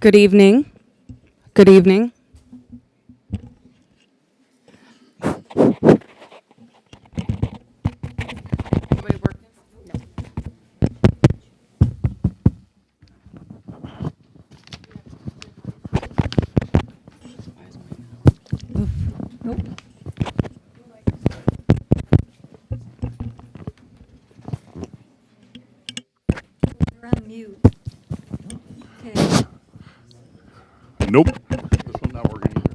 Good evening. Good evening. Everybody working? Nope. You're on mute. Okay. Nope. This one's not working either.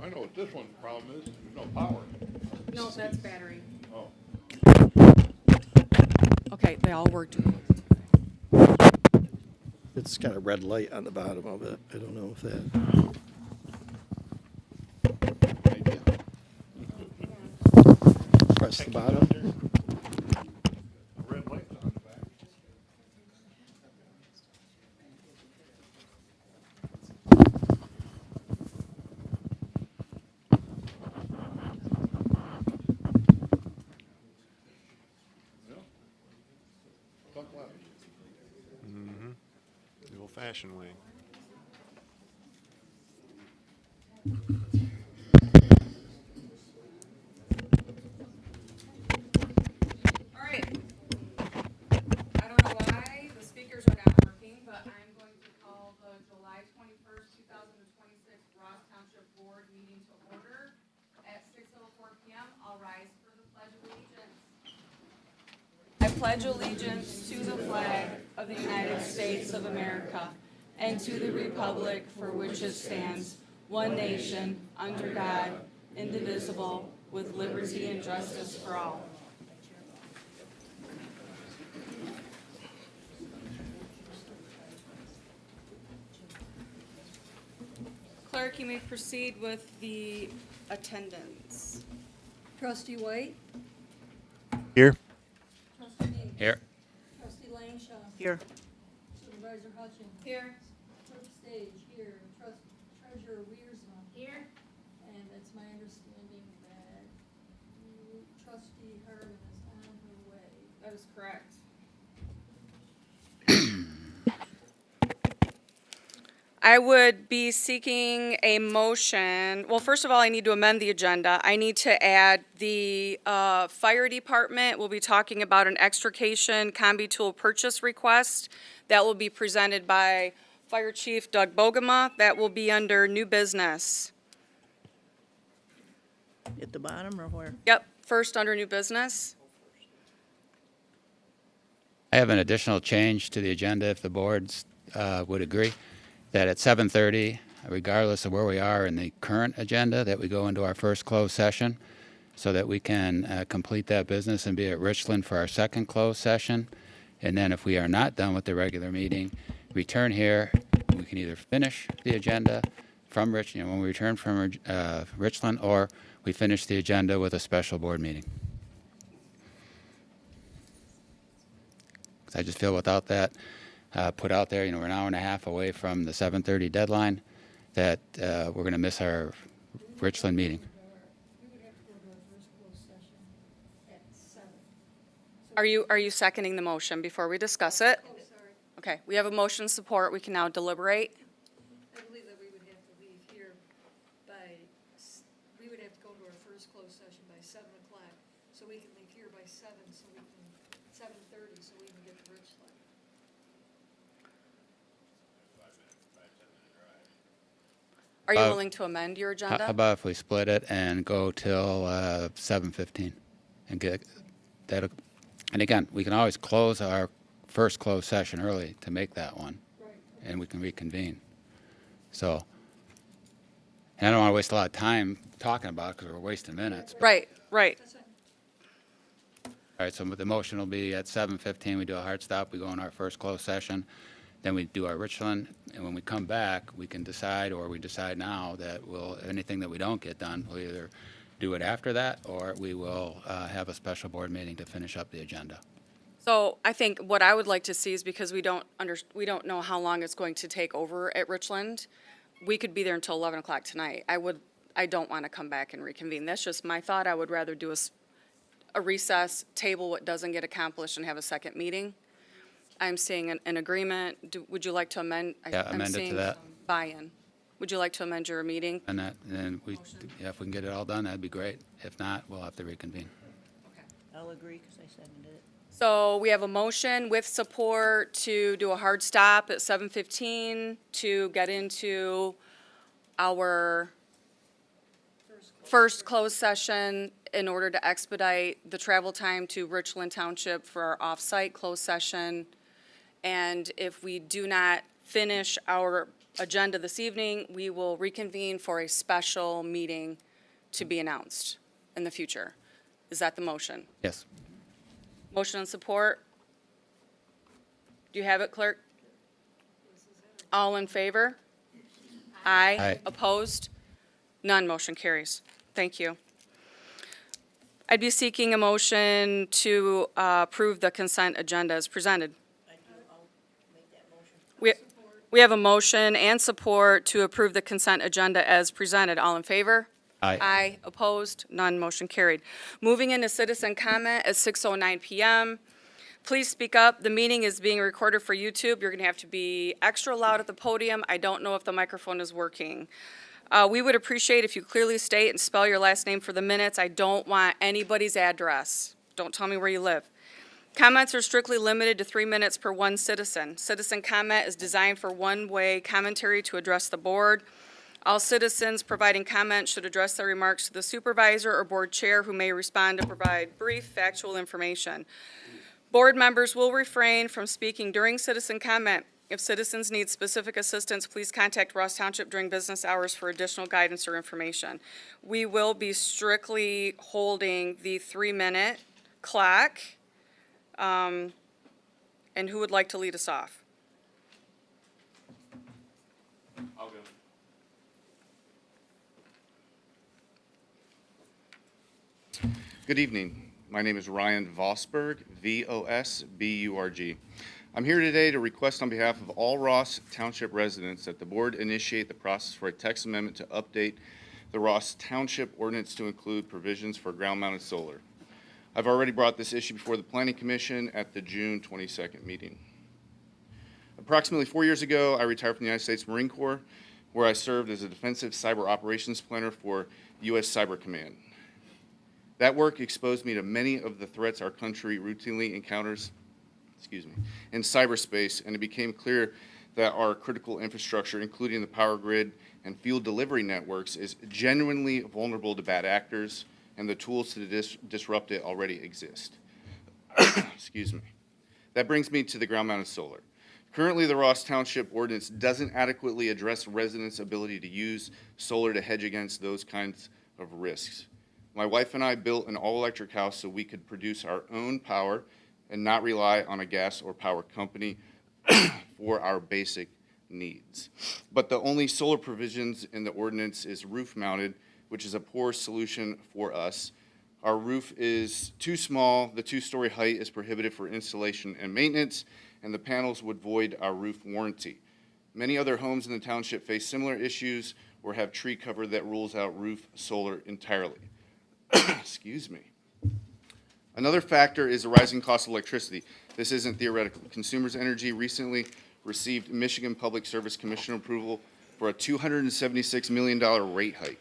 I know what this one's problem is. There's no power. No, that's battery. Oh. Okay, they all worked. It's got a red light on the bottom of it. I don't know if that. Press the bottom. Red light's on the back. Yeah. Talk loud. The old-fashioned way. All right. I don't know why the speakers are not working, but I'm going to call the July 21st, 2026 Ross Township Board meeting to order at 6:04 p.m. I'll rise for the Pledge of Allegiance. I pledge allegiance to the flag of the United States of America and to the republic for which it stands, one nation, under God, indivisible, with liberty and justice for all. Clerk, you may proceed with the attendance. Trustee White? Here. Trustee Meeks? Here. Trustee Langshaw? Here. Supervisor Hutchins? Here. Clerk Stage? Here. Treasurer Wiersma? Here. And it's my understanding that Trustee Harmon is on her way. That is correct. I would be seeking a motion. Well, first of all, I need to amend the agenda. I need to add the fire department. We'll be talking about an extrication combi tool purchase request that will be presented by Fire Chief Doug Bogema. That will be under new business. At the bottom or where? Yep, first under new business. I have an additional change to the agenda, if the boards would agree, that at 7:30, regardless of where we are in the current agenda, that we go into our first closed session so that we can complete that business and be at Richland for our second closed session. And then if we are not done with the regular meeting, return here, we can either finish the agenda from Richland, when we return from Richland, or we finish the agenda with a special board meeting. I just feel without that put out there, we're an hour and a half away from the 7:30 deadline, that we're going to miss our Richland meeting. We would have to go to our first closed session at 7. Are you seconding the motion before we discuss it? Oh, sorry. Okay, we have a motion support. We can now deliberate. I believe that we would have to leave here we would have to go to our first closed session by 7 o'clock. So we can leave here by 7, so we can, 7:30, so we can get to Richland. Are you willing to amend your How agenda? about if we split it and go till 7:15 and get that? And again, we can always close our first closed session early to make that one, Right. and we can reconvene. So, and I don't want to waste a lot of time talking about it because we're wasting minutes. Right, right. That's fine. All right, so the motion will be at 7:15, we do a hard stop, we go in our first closed session, then we do our Richland, and when we come back, we can decide, or we decide now, that anything that we don't get done, we'll either do it after that, or we will have a special board meeting to finish up the agenda. So I think what I would like to see is, because we don't know how long it's going to take over at Richland, we could be there until 11 o'clock tonight. I don't want to come back and reconvene. That's just my thought. I would rather do a recess, table what doesn't get accomplished, and have a second meeting. I'm seeing an agreement. Would you like to amend? Yeah, I'm amend it to seeing that. buy-in. Would you like to amend your meeting? And if we can get it all done, that'd be great. If not, we'll have to reconvene. I'll agree, because I seconded it. So we have a motion with support to do a hard stop at 7:15 to get into our first closed session in order to expedite the travel time to Richland Township for our off-site closed session. And if we do not finish our agenda this evening, we will reconvene for a special meeting to be announced in the future. Is that the motion? Yes. Motion and support? Do you have it, clerk? All in favor? Aye. Aye. Opposed? None. Motion carries. Thank you. I'd be seeking a motion to approve the consent agenda as presented. I'll make that motion. We have a motion and support to approve the consent agenda as presented. All in favor? Aye. Aye. Opposed? None. Motion carried. Moving into citizen comment at 6:09 PM. Please speak up. The meeting is being recorded for YouTube. You're going to have to be extra loud at the podium. I don't know if the microphone is working. We would appreciate if you clearly state and spell your last name for the minutes. I don't want anybody's address. Don't tell me where you live. Comments are strictly limited to 3 minutes per one citizen. Citizen comment is designed for one-way commentary to address the board. All citizens providing comment should address their remarks to the supervisor or board chair, who may respond to provide brief, factual information. Board members will refrain from speaking during citizen comment. If citizens need specific assistance, please contact Ross Township during business hours for additional guidance or information. We will be strictly holding the 3-minute clock. And who would like to lead us off? I'll go. Good evening. My name is Ryan Vosburg, Vosburg. I'm here today to request on behalf of all Ross Township residents that the board initiate the process for a text amendment to update the Ross Township ordinance to include provisions for ground-mounted solar. I've already brought this issue before the Planning Commission at the June 22nd meeting. Approximately 4 years ago, I retired from the United States Marine Corps, where I served as a defensive cyber operations planner for U.S. Cyber Command. That work exposed me to many of the threats our country routinely encounters in cyberspace, and it became clear that our critical infrastructure, including the power grid and fuel delivery networks, is genuinely vulnerable to bad actors, and the tools to disrupt it already exist. That brings me to the ground-mounted solar. Currently, the Ross Township ordinance doesn't adequately address residents' ability to use solar to hedge against those kinds of risks. My wife and I built an all-electric house so we could produce our own power and not rely on a gas or power company for our basic needs. But the only solar provisions in the ordinance is roof-mounted, which is a poor solution for us. Our roof is too small, the 2-story height is prohibitive for installation and maintenance, and the panels would void our roof warranty. Many other homes in the township face similar issues or have tree cover that rules out roof solar entirely. Another factor is the rising cost of electricity. This isn't theoretical. Consumers Energy recently received Michigan Public Service Commission approval for a $276 million rate hike.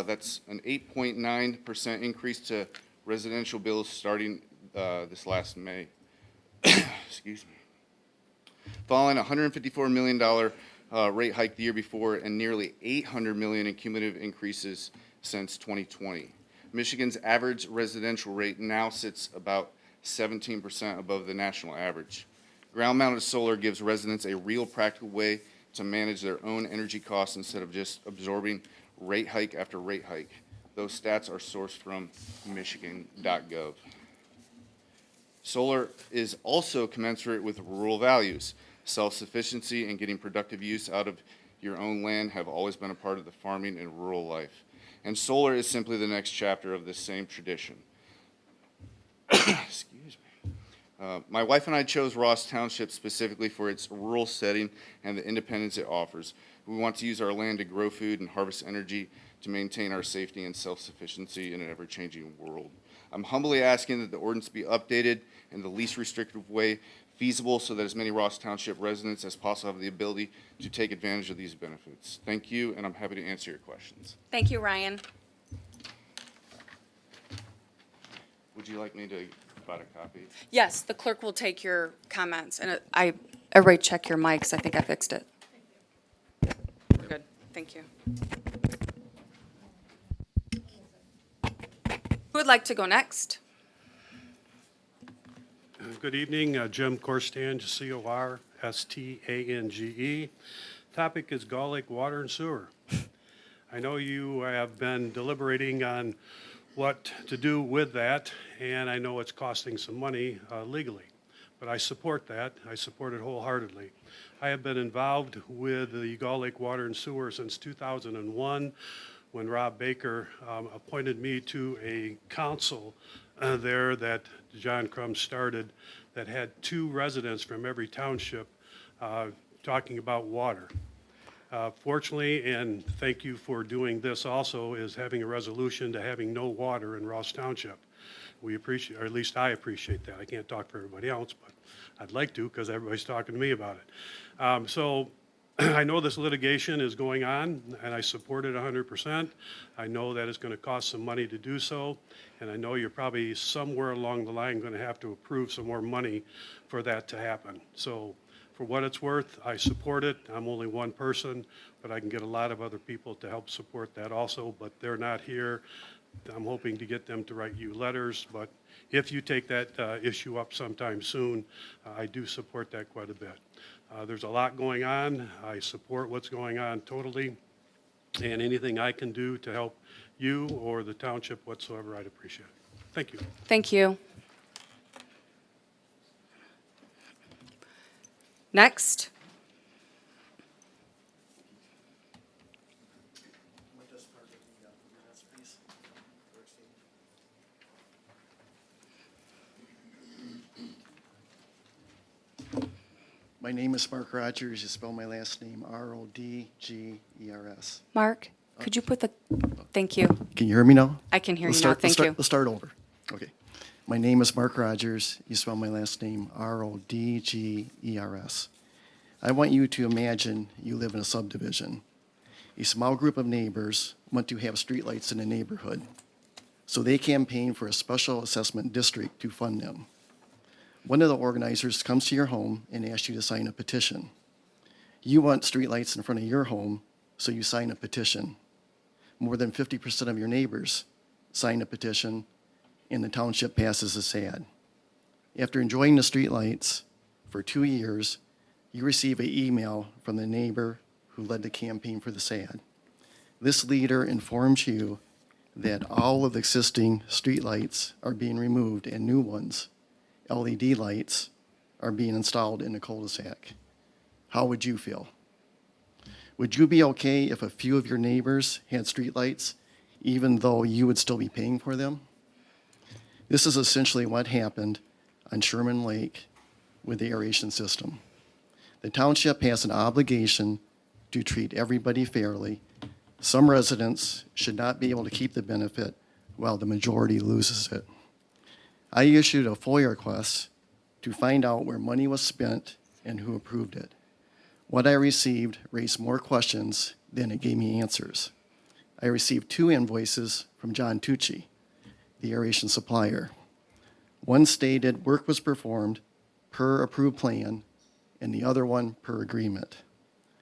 That's an 8.9% increase to residential bills starting this last May. Following a $154 million rate hike the year before and nearly $800 million in cumulative increases since 2020. Michigan's average residential rate now sits about 17% above the national average. Ground-mounted solar gives residents a real practical way to manage their own energy costs instead of just absorbing rate hike after rate hike. Those stats are sourced from Michigan.gov. Solar is also commensurate with rural values. Self-sufficiency and getting productive use out of your own land have always been a part of the farming and rural life. and solar is simply the next chapter of this same tradition. Excuse me. My wife and I chose Ross Township specifically for its rural setting and the independence it offers. We want to use our land to grow food and harvest energy to maintain our safety and self-sufficiency in an ever-changing world. I'm humbly asking that the ordinance be updated in the least restrictive way feasible so that as many Ross Township residents as possible have the ability to take advantage of these benefits. Thank you, and I'm happy to answer your questions. Thank you, Ryan. Would you like me to provide a copy? Yes, the clerk will take your comments, and everybody check your mics. I think I fixed it. We're good. Thank you. Who would like to go next? Good evening, Jim Corstange, Corstange. Topic is Gull Lake Water and Sewer. I know you have been deliberating on what to do with that, and I know it's costing some money legally, but I support that. I support it wholeheartedly. I have been involved with the Gull Lake Water and Sewer since 2001, when Rob Baker appointed me to a council there that John Crum started that had 2 residents from every township talking about water. Fortunately, and thank you for doing this also, is having a resolution to having no water in Ross Township. We appreciate, or at least I appreciate that. I can't talk for everybody else, but I'd like to because everybody's talking to me about it. So I know this litigation is going on, and I support it 100%. I know that it's going to cost some money to do so, and I know you're probably somewhere along the line going to have to approve some more money for that to happen. So for what it's worth, I support it. I'm only one person, but I can get a lot of other people to help support that also, but they're not here. I'm hoping to get them to write you letters, but if you take that issue up sometime soon, I do support that quite a bit. There's a lot going on. I support what's going on totally, and anything I can do to help you or the township whatsoever, I'd appreciate it. Thank you. Thank you. Next. My name is Mark Rogers. You spell my last name Rodgers. Mark, could you put the, thank you. Can you hear me now? I can hear Let's you now. start- Thank you. Let's start over. Okay. My name is Mark Rogers. You spell my last name Rodgers. I want you to imagine you live in a subdivision. A small group of neighbors want to have streetlights in the neighborhood, so they campaign for a special assessment district to fund them. One of the organizers comes to your home and asks you to sign a petition. You want streetlights in front of your home, so you sign a petition. More than 50% of your neighbors sign a petition, and the township passes a SAD. After enjoying the streetlights for 2 years, you receive an email from the neighbor who led the campaign for the SAD. This leader informs you that all of the existing streetlights are being removed and new ones, LED lights, are being installed in the cul-de-sac. How would you feel? Would you be okay if a few of your neighbors had streetlights, even though you would still be paying for them? This is essentially what happened on Sherman Lake with the aeration system. The township has an obligation to treat everybody fairly. Some residents should not be able to keep the benefit while the majority loses it. I issued a FOIA request to find out where money was spent and who approved it. What I received raised more questions than it gave me answers. I received 2 invoices from John Tucci, the aeration supplier. One stated work was performed per approved plan, and the other one per agreement.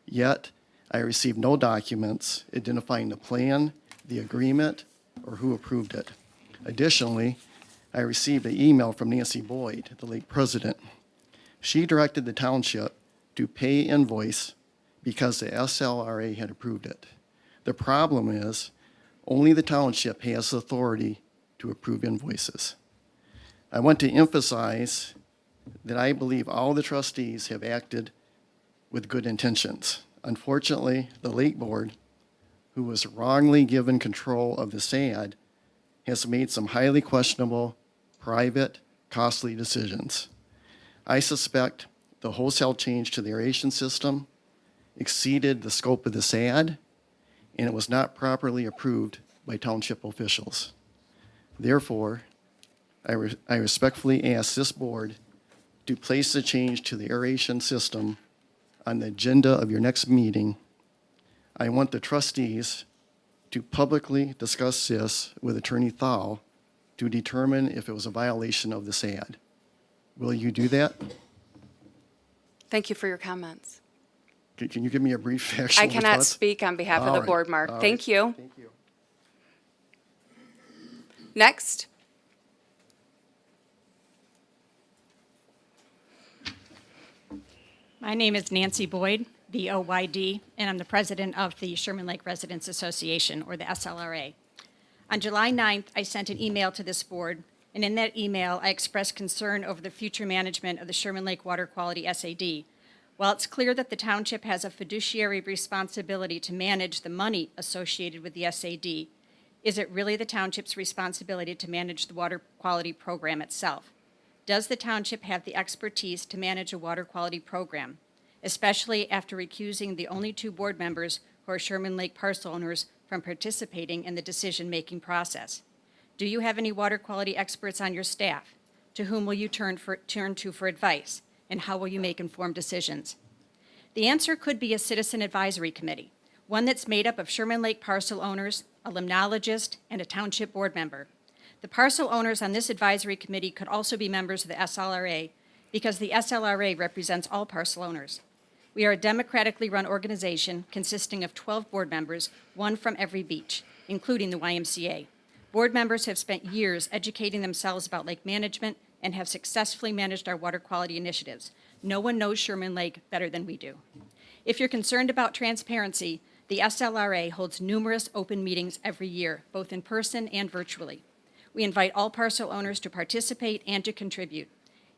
Yet, I received no documents identifying the plan, the agreement, or who approved it. Additionally, I received an email from Nancy Boyd, the lake president. She directed the township to pay invoice because the SLRA had approved it. The problem is, only the township has authority to approve invoices. I want to emphasize that I believe all the trustees have acted with good intentions. Unfortunately, the lake board, who was wrongly given control of the SAD, has made some highly questionable, private, costly decisions. I suspect the wholesale change to the aeration system exceeded the scope of the SAD, and it was not properly approved by township officials. Therefore, I respectfully ask this board to place the change to the aeration system on the agenda of your next meeting. I want the trustees to publicly discuss this with Attorney Thal to determine if it was a violation of the SAD. Will you do that? Thank you for your comments. Can you give me a brief factual I cannot response? speak on behalf of All the right, board, Mark. all Thank right. you. Thank you. Next. My name is Nancy Boyd, B-O-Y-D, and I'm the president of the Sherman Lake Residents Association, or the SLRA. On July 9th, I sent an email to this board, and in that email, I expressed concern over the future management of the Sherman Lake Water Quality SAD. While it's clear that the township has a fiduciary responsibility to manage the money associated with the SAD, is it really the township's responsibility to manage the water quality program itself? Does the township have the expertise to manage a water quality program, especially after recusing the only two board members who are Sherman Lake parcel owners from participating in the decision-making process? Do you have any water quality experts on your staff? To whom will you turn to for advice, and how will you make informed decisions? The answer could be a citizen advisory committee, one that's made up of Sherman Lake parcel owners, a limnologist, and a township board member. The parcel owners on this advisory committee could also be members of the SLRA because the SLRA represents all parcel owners. We are a democratically run organization consisting of 12 board members, one from every beach, including the YMCA. Board members have spent years educating themselves about lake management and have successfully managed our water quality initiatives. No one knows Sherman Lake better than we do. If you're concerned about transparency, the SLRA holds numerous open meetings every year, both in person and virtually. We invite all parcel owners to participate and to contribute.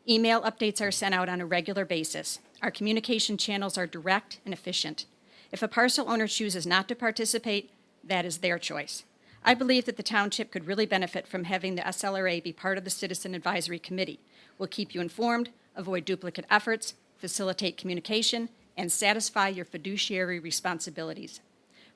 Email updates are sent out on a regular basis. Our communication channels are direct and efficient. If a parcel owner chooses not to participate, that is their choice. I believe that the township could really benefit from having the SLRA be part of the Citizen Advisory Committee. We'll keep you informed, avoid duplicate efforts, facilitate communication, and satisfy your fiduciary responsibilities.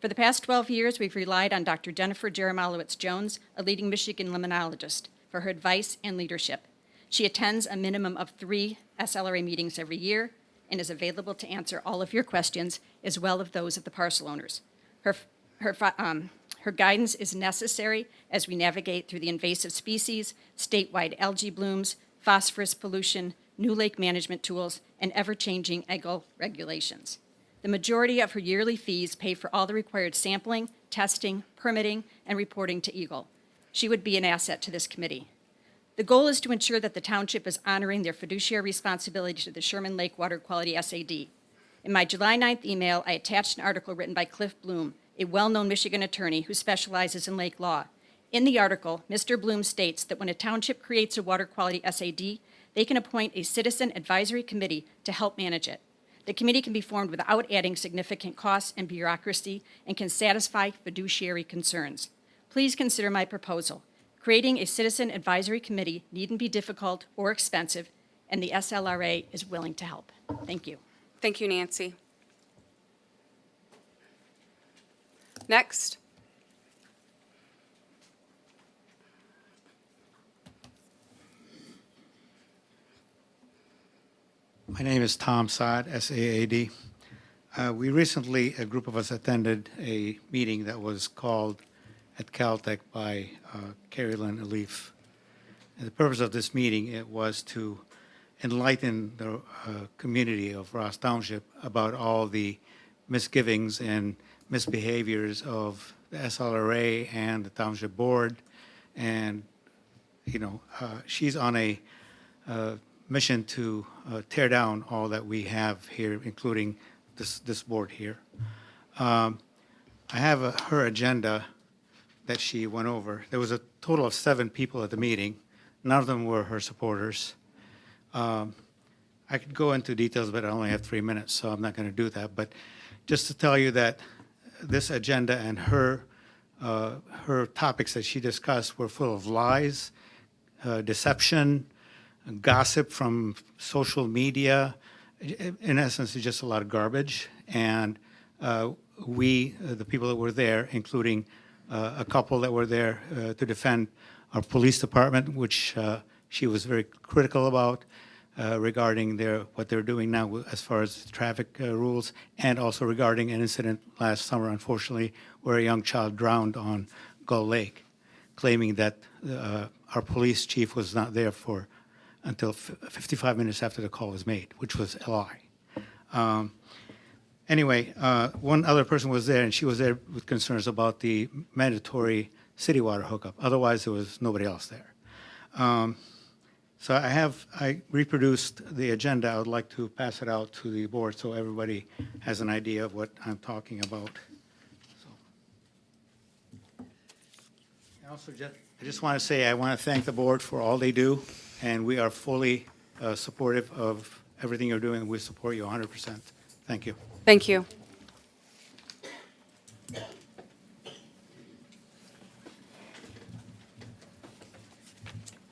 For the past 12 years, we've relied on Dr. Jennifer Jeremolowitz-Jones, a leading Michigan limnologist, for her advice and leadership. She attends a minimum of 3 SLRA meetings every year and is available to answer all of your questions, as well as those of the parcel owners. Her guidance is necessary as we navigate through the invasive species, statewide algae blooms, phosphorus pollution, new lake management tools, and ever-changing EGLE regulations. The majority of her yearly fees pay for all the required sampling, testing, permitting, and reporting to EGLE. She would be an asset to this committee. The goal is to ensure that the township is honoring their fiduciary responsibility to the Sherman Lake Water Quality SAD. In my July 9th email, I attached an article written by Cliff Bloom, a well-known Michigan attorney who specializes in lake law. In the article, Mr. Bloom states that when a township creates a water quality SAD, they can appoint a citizen advisory committee to help manage it. The committee can be formed without adding significant costs and bureaucracy and can satisfy fiduciary concerns. Please consider my proposal. Creating a citizen advisory committee needn't be difficult or expensive, and the SLRA is willing to help. Thank you. Thank you, Nancy. Next. My name is Tom Saad, S-A-A-D. We recently, a group of us attended a meeting that was called at Caltech by Carrie Lynn Alif. And the purpose of this meeting, it was to enlighten the community of Ross Township about all the misgivings and misbehaviors of the SLRA and the Township Board. And, she's on a mission to tear down all that we have here, including this board here. I have her agenda that she went over. There was a total of 7 people at the meeting. None of them were her supporters. I could go into details, but I only have 3 minutes, so I'm not going to do that. But just to tell you that this agenda and her topics that she discussed were full of lies, deception, gossip from social media. In essence, it's just a lot of garbage. And we, the people that were there, including a couple that were there to defend our police department, which she was very critical about regarding what they're doing now as far as traffic rules, and also regarding an incident last summer, unfortunately, where a young child drowned on Gull Lake, claiming that our police chief was not there until 55 minutes after the call was made, which was a lie. Anyway, one other person was there, and she was there with concerns about the mandatory city water hookup. Otherwise, there was nobody else there. So I reproduced the agenda. I would like to pass it out to the board so everybody has an idea of what I'm talking about. So. I just want to say I want to thank the board for all they do, and we are fully supportive of everything you're doing. We support you 100%. Thank you. Thank you.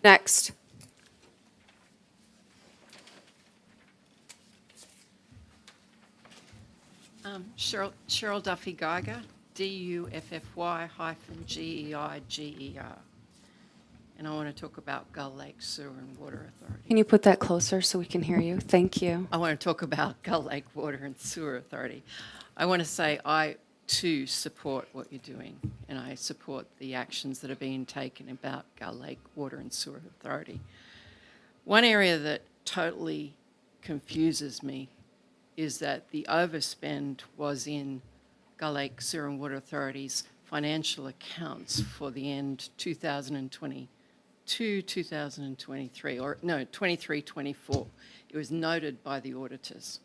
Next. Cheryl Duffy Geiger, DUFFY-GEIGER. And I want to talk about Gull Lake Sewer and Water Authority. Can you put that closer so we can hear you? Thank you. I want to talk about Gull Lake Water and Sewer Authority. I want to say I, too, support what you're doing, and I support the actions that are being taken about Gull Lake Water and Sewer Authority. One area that totally confuses me is that the overspend was in Gull Lake Sewer and Water Authority's financial accounts for the end 2022, 2023, or no, 23, 24. It was noted by the auditors.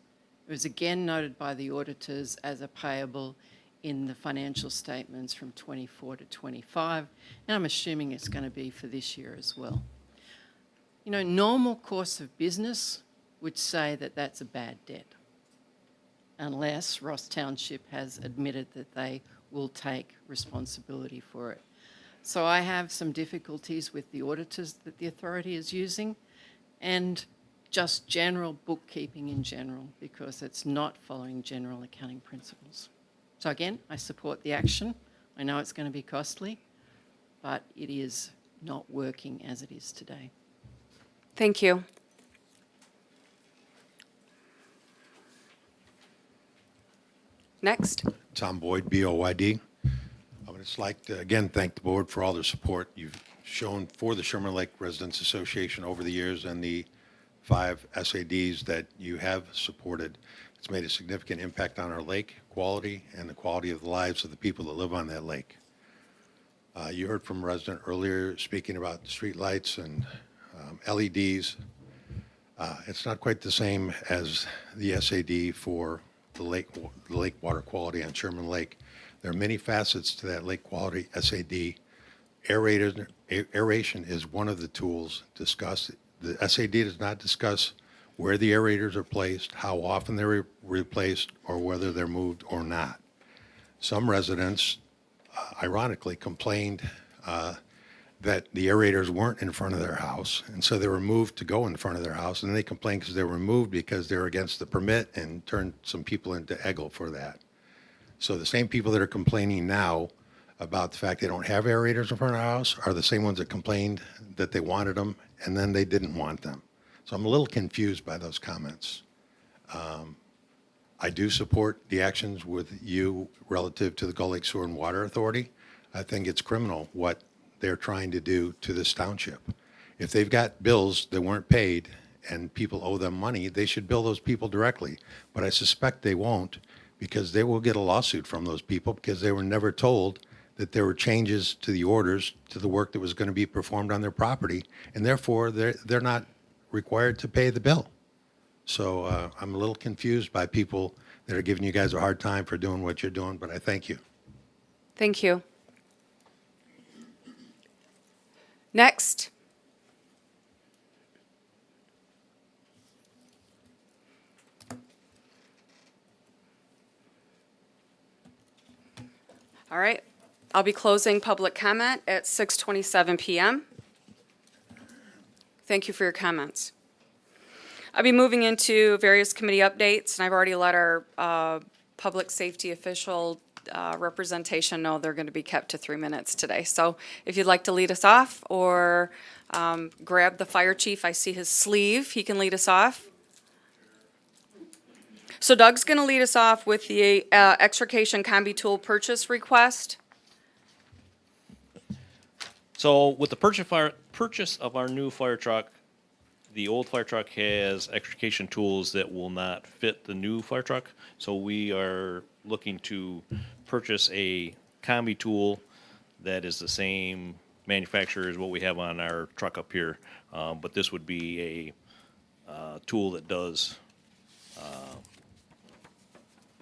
It was again noted by the auditors as a payable in the financial statements from 24 to 25, and I'm assuming it's going to be for this year as well. You know, normal course of business would say that that's a bad debt, unless Ross Township has admitted that they will take responsibility for it. So I have some difficulties with the auditors that the authority is using, and just general bookkeeping in general, because it's not following general accounting principles. So again, I support the action. I know it's going to be costly, but it is not working as it is today. Thank you. Next. Tom Boyd, BOYD. I would just like to, again, thank the board for all their support you've shown for the Sherman Lake Residents Association over the years and the 5 SADs that you have supported. It's made a significant impact on our lake quality and the quality of the lives of the people that live on that lake. You heard from a resident earlier speaking about street lights and LEDs. It's not quite the same as the SAD for the lake water quality on Sherman Lake. There are many facets to that lake quality SAD. Aeration is one of the tools discussed. The SAD does not discuss where the aerators are placed, how often they're replaced, or whether they're moved or not. Some residents, ironically, complained that the aerators weren't in front of their house, and so they were moved to go in front of their house, and they complained because they were moved because they were against the permit and turned some people into eggle for that. So the same people that are complaining now about the fact they don't have aerators in front of the house are the same ones that complained that they wanted them, and then they didn't want them. So I'm a little confused by those comments. I do support the actions with you relative to the Gull Lake Sewer and Water Authority. I think it's criminal what they're trying to do to this township. If they've got bills that weren't paid and people owe them money, they should bill those people directly. But I suspect they won't, because they will get a lawsuit from those people because they were never told that there were changes to the orders to the work that was going to be performed on their property, and therefore they're not required to pay the bill. So I'm a little confused by people that are giving you guys a hard time for doing what you're doing, but I thank you. Thank you. Next. All right. I'll be closing public comment at 6:27 PM. Thank you for your comments. I'll be moving into various committee updates, and I've already let our public safety official representation know they're going to be kept to 3 minutes today. So if you'd like to lead us off, or grab the fire chief, I see his sleeve, he can lead us off. So Doug's going to lead us off with the extrication combi tool purchase request. So with the purchase of our new fire truck, the old fire truck has extrication tools that will not fit the new fire truck. So we are looking to purchase a combi tool that is the same manufacturer as what we have on our truck up here. But this would be a tool that does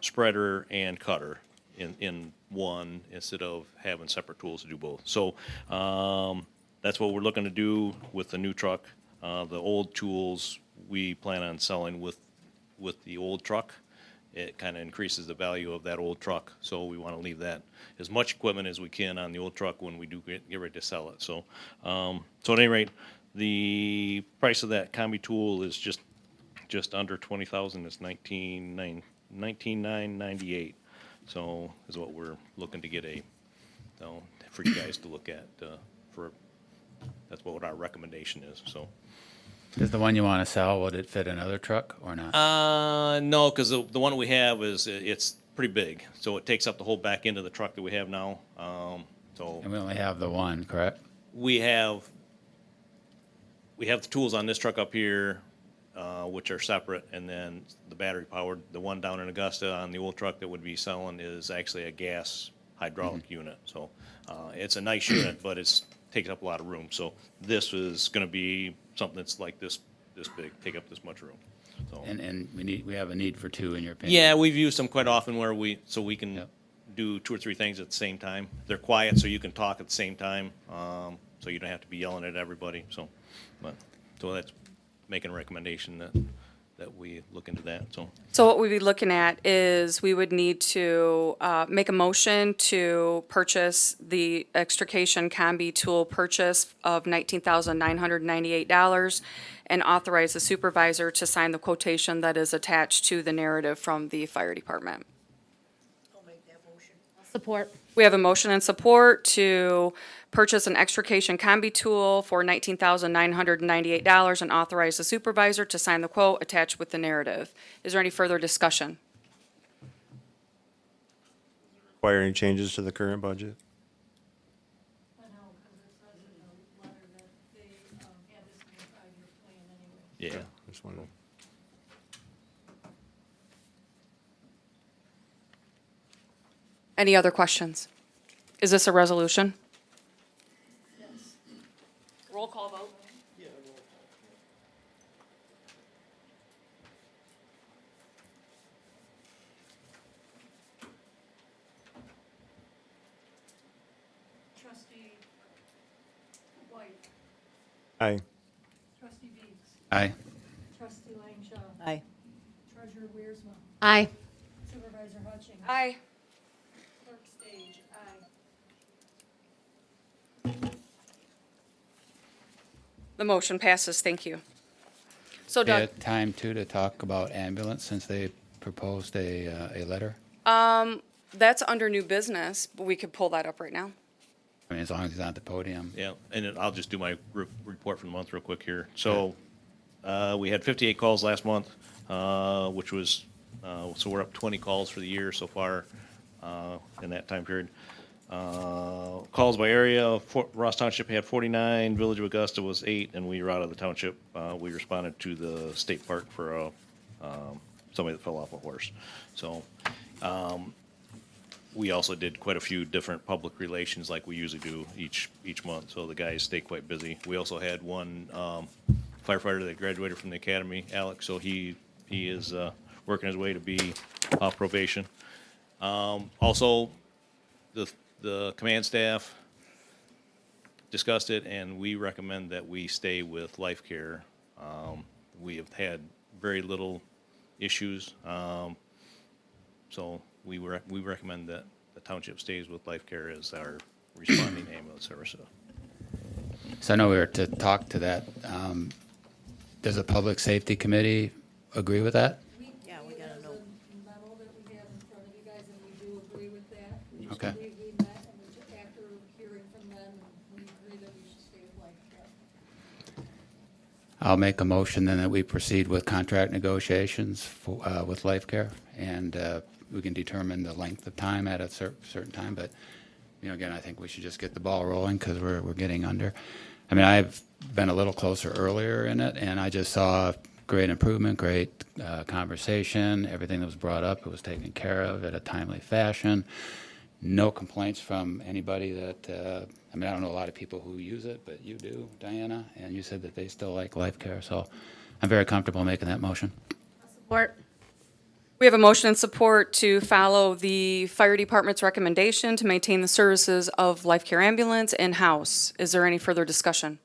spreader and cutter in one, instead of having separate tools to do both. So that's what we're looking to do with the new truck. The old tools we plan on selling with the old truck. It kind of increases the value of that old truck, so we want to leave that as much equipment as we can on the old truck when we do get ready to sell it. So, so at any rate, the price of that combi tool is just under $20,000. It's $19,998. So is what we're looking to get for you guys to look at. That's what our recommendation is. So. Is the one you want to sell, would it fit another truck or not? No, because the one we have it's pretty big, so it takes up the whole back end of the truck that we have now. So And we only have the one, correct? we have the tools on this truck up here, which are separate, and then the battery powered. The one down in Augusta on the old truck that would be selling is actually a gas hydraulic unit. So it's a nice unit, but it takes up a lot of room. So this is going to be something that's like this big, take up this much room. So And we have a need for two, in your opinion? yeah, we've used them quite often where we can do 2 or 3 things at the same time. They're quiet, so you can talk at the same time, so you don't have to be yelling at everybody. So that's making a recommendation that we look into that. So what we'd be looking at is we would need to make a motion to purchase the extrication combi tool purchase of $19,998 and authorize the supervisor to sign the quotation that is attached to the narrative from the fire department. I'll make that motion. Support. We have a motion and support to purchase an extrication combi tool for $19,998 and authorize the supervisor to sign the quote attached with the narrative. Is there any further discussion? Require any changes to the current budget? I know, because it says in the letter that they have this in their 5-year plan anyway. Yeah. Just wanted. Any other questions? Is this a resolution? Yes. Roll call vote. Trustee White, Aye. trustee Beeks, Aye. trustee Langshaw, Aye. treasurer Wiersma, Aye. supervisor Hutchings. Aye. Clerk Stage, aye. The motion passes. Thank you. So We Doug, had time too to talk about ambulance since they proposed a letter. that's under new business, but we could pull that up right now. I mean, as long as he's not at the podium. Yeah, and then I'll just do my report for the month real quick here. So we had 58 calls last month, which was, so we're up 20 calls for the year so far in that time period. Calls by area, Ross Township had 49, Village of Augusta was 8, and we were out of the township. We responded to the state park for somebody that fell off a horse. So we also did quite a few different public relations like we usually do each month, so the guys stay quite busy. We also had one firefighter that graduated from the academy, Alex, so he is working his way to be off probation. Also, the command staff discussed it, and we recommend that we stay with Life Care. We have had very little issues, so we recommend that township stays with Life Care as our responding ambulance service. So I know we were to talk to that. Does the Public Safety Committee agree with that? Yeah, we gotta know. Memo that we have in front of you guys, and we do agree with that. Okay. We met, and after hearing from them, we agree that we should stay with Life Care. I'll make a motion then that we proceed with contract negotiations with Life Care, and we can determine the length of time at a certain time. But again, I think we should just get the ball rolling because we're getting under. I mean, I've been a little closer earlier in it, and I just saw great improvement, great conversation. Everything that was brought up, it was taken care of in a timely fashion. No complaints from anybody that, I don't know a lot of people who use it, but you do, Diana, and you said that they still like Life Care, so I'm very comfortable making that motion. Support. We have a motion and support to follow the fire department's recommendation to maintain the services of Life Care Ambulance in-house. Is there any further discussion?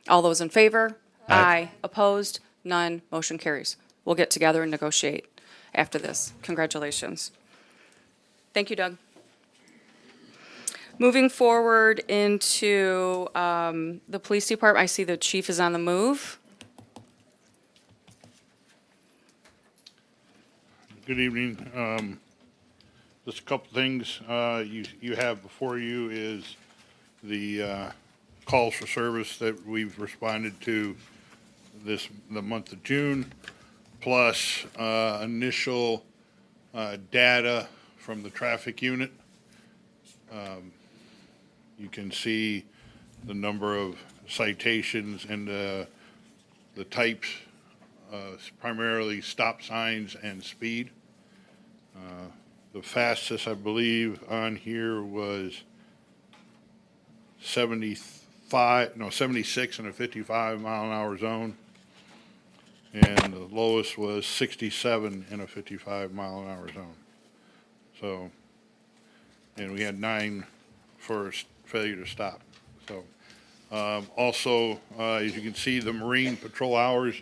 All those in favor? Aye. Opposed? None. Motion carries. We'll get together and negotiate after this. Congratulations. Thank you, Doug. Moving forward into the police department, I see the chief is on the move. Good evening. Just a couple things you have before you is the calls for service that we've responded to the month of June, plus initial data from the traffic unit. You can see the number of citations and the types, primarily stop signs and speed. The fastest, I believe, on here was 76 in a 55-mile-an-hour zone. And the lowest was 67 in a 55-mile-an-hour zone. So, and we had 9 for failure to stop. So, also, as you can see, the Marine Patrol hours,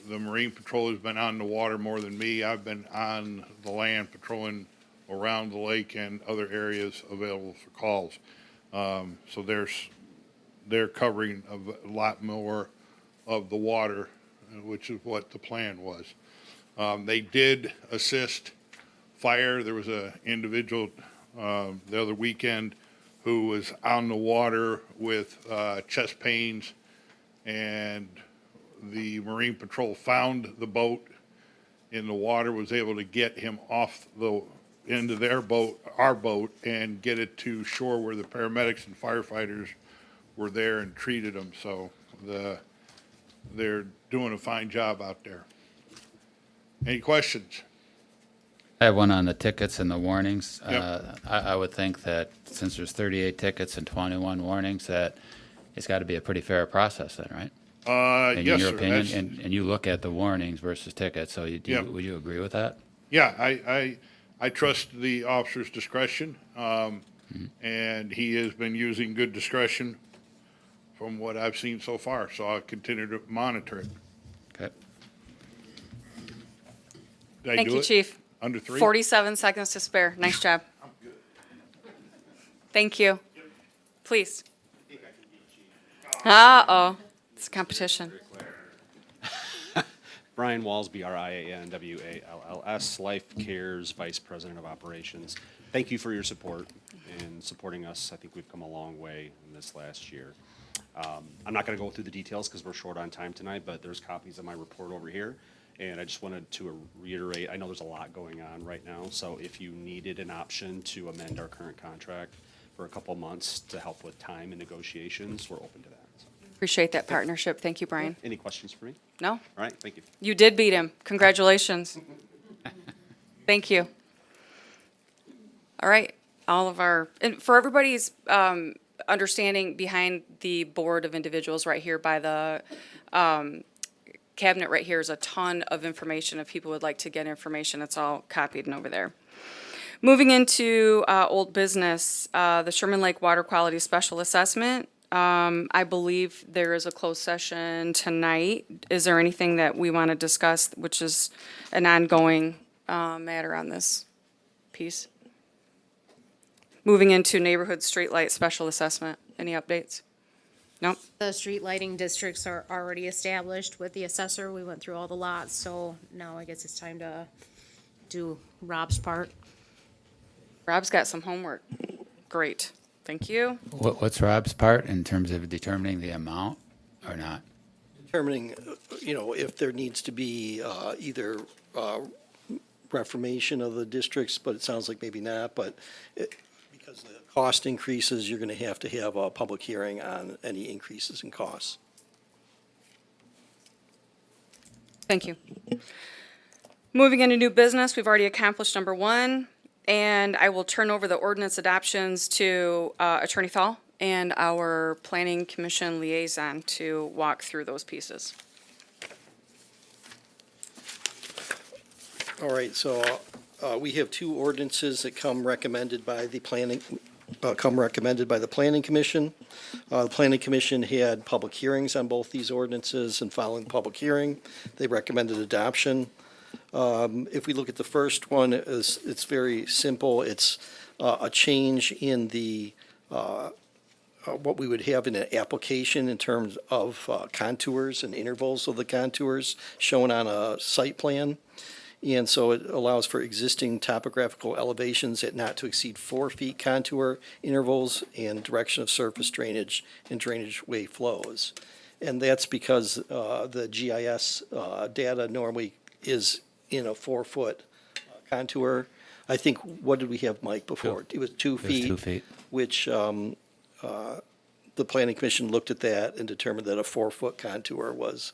the Marine Patrol has been on the water more than me. I've been on the land patrolling around the lake and other areas available for calls. So they're covering a lot more of the water, which is what the plan was. They did assist fire. There was an individual the other weekend who was on the water with chest pains, and the Marine Patrol found the boat in the water, was able to get him off into their boat, our boat, and get it to shore where the paramedics and firefighters were there and treated him. So they're doing a fine job out there. Any questions? I have one on the tickets and the warnings. Yep. I would think that since there's 38 tickets and 21 warnings, that it's got to be a pretty fair process then, right? In Yes, your sir. opinion, and you look at the warnings versus tickets, so Yep. would you agree with that? Yeah, I trust the officer's discretion, and he has been using good discretion from what I've seen so far, so I'll continue to monitor it. Okay. Did I Thank do you, it? Chief. Under 3? 47 seconds to spare. Nice job. Thank you. Please. Uh-oh. It's competition. Brian Walsby, RIANWALLS, Life Care's Vice President of Operations. Thank you for your support in supporting us. I think we've come a long way in this last year. I'm not going to go through the details because we're short on time tonight, but there's copies of my report over here. And I just wanted to reiterate, I know there's a lot going on right now, so if you needed an option to amend our current contract for a couple months to help with time and negotiations, we're open to that. So. Appreciate that partnership. Thank you, Brian. Any questions for me? No? All right, thank you. You did beat him. Congratulations. Thank you. All right, and for everybody's understanding, behind the board of individuals right here by the cabinet right here is a ton of information. If people would like to get information, it's all copied and over there. Moving into old business, the Sherman Lake Water Quality Special Assessment. I believe there is a closed session tonight. Is there anything that we want to discuss, which is an ongoing matter on this piece? Moving into neighborhood streetlight special assessment. Any updates? Nope. The street lighting districts are already established with the assessor. We went through all the lots, so now I guess it's time to do Rob's part. Rob's got some homework. Great. Thank you. What's Rob's part in terms of determining the amount or not? Determining, if there needs to be either reformation of the districts, but it sounds like maybe not, but because the cost increases, you're going to have a public hearing on any increases in costs. Thank you. Moving into new business, we've already accomplished number 1, and I will turn over the ordinance adoptions to Attorney Thal and our Planning Commission liaison to walk through those pieces. All right, so we have 2 ordinances that come recommended by the Planning Commission. The Planning Commission had public hearings on both these ordinances, and following the public hearing, they recommended adoption. If we look at the first one, it's very simple. It's a change in the what we would have in an application in terms of contours and intervals of the contours shown on a site plan. And so it allows for existing topographical elevations at not to exceed 4 feet contour intervals and direction of surface drainage and drainage way flows. And that's because the GIS data normally is in a 4-foot contour. I think, what did we have, Mike, before? It was 2 feet. 2 feet. Which the Planning Commission looked at that and determined that a 4-foot contour was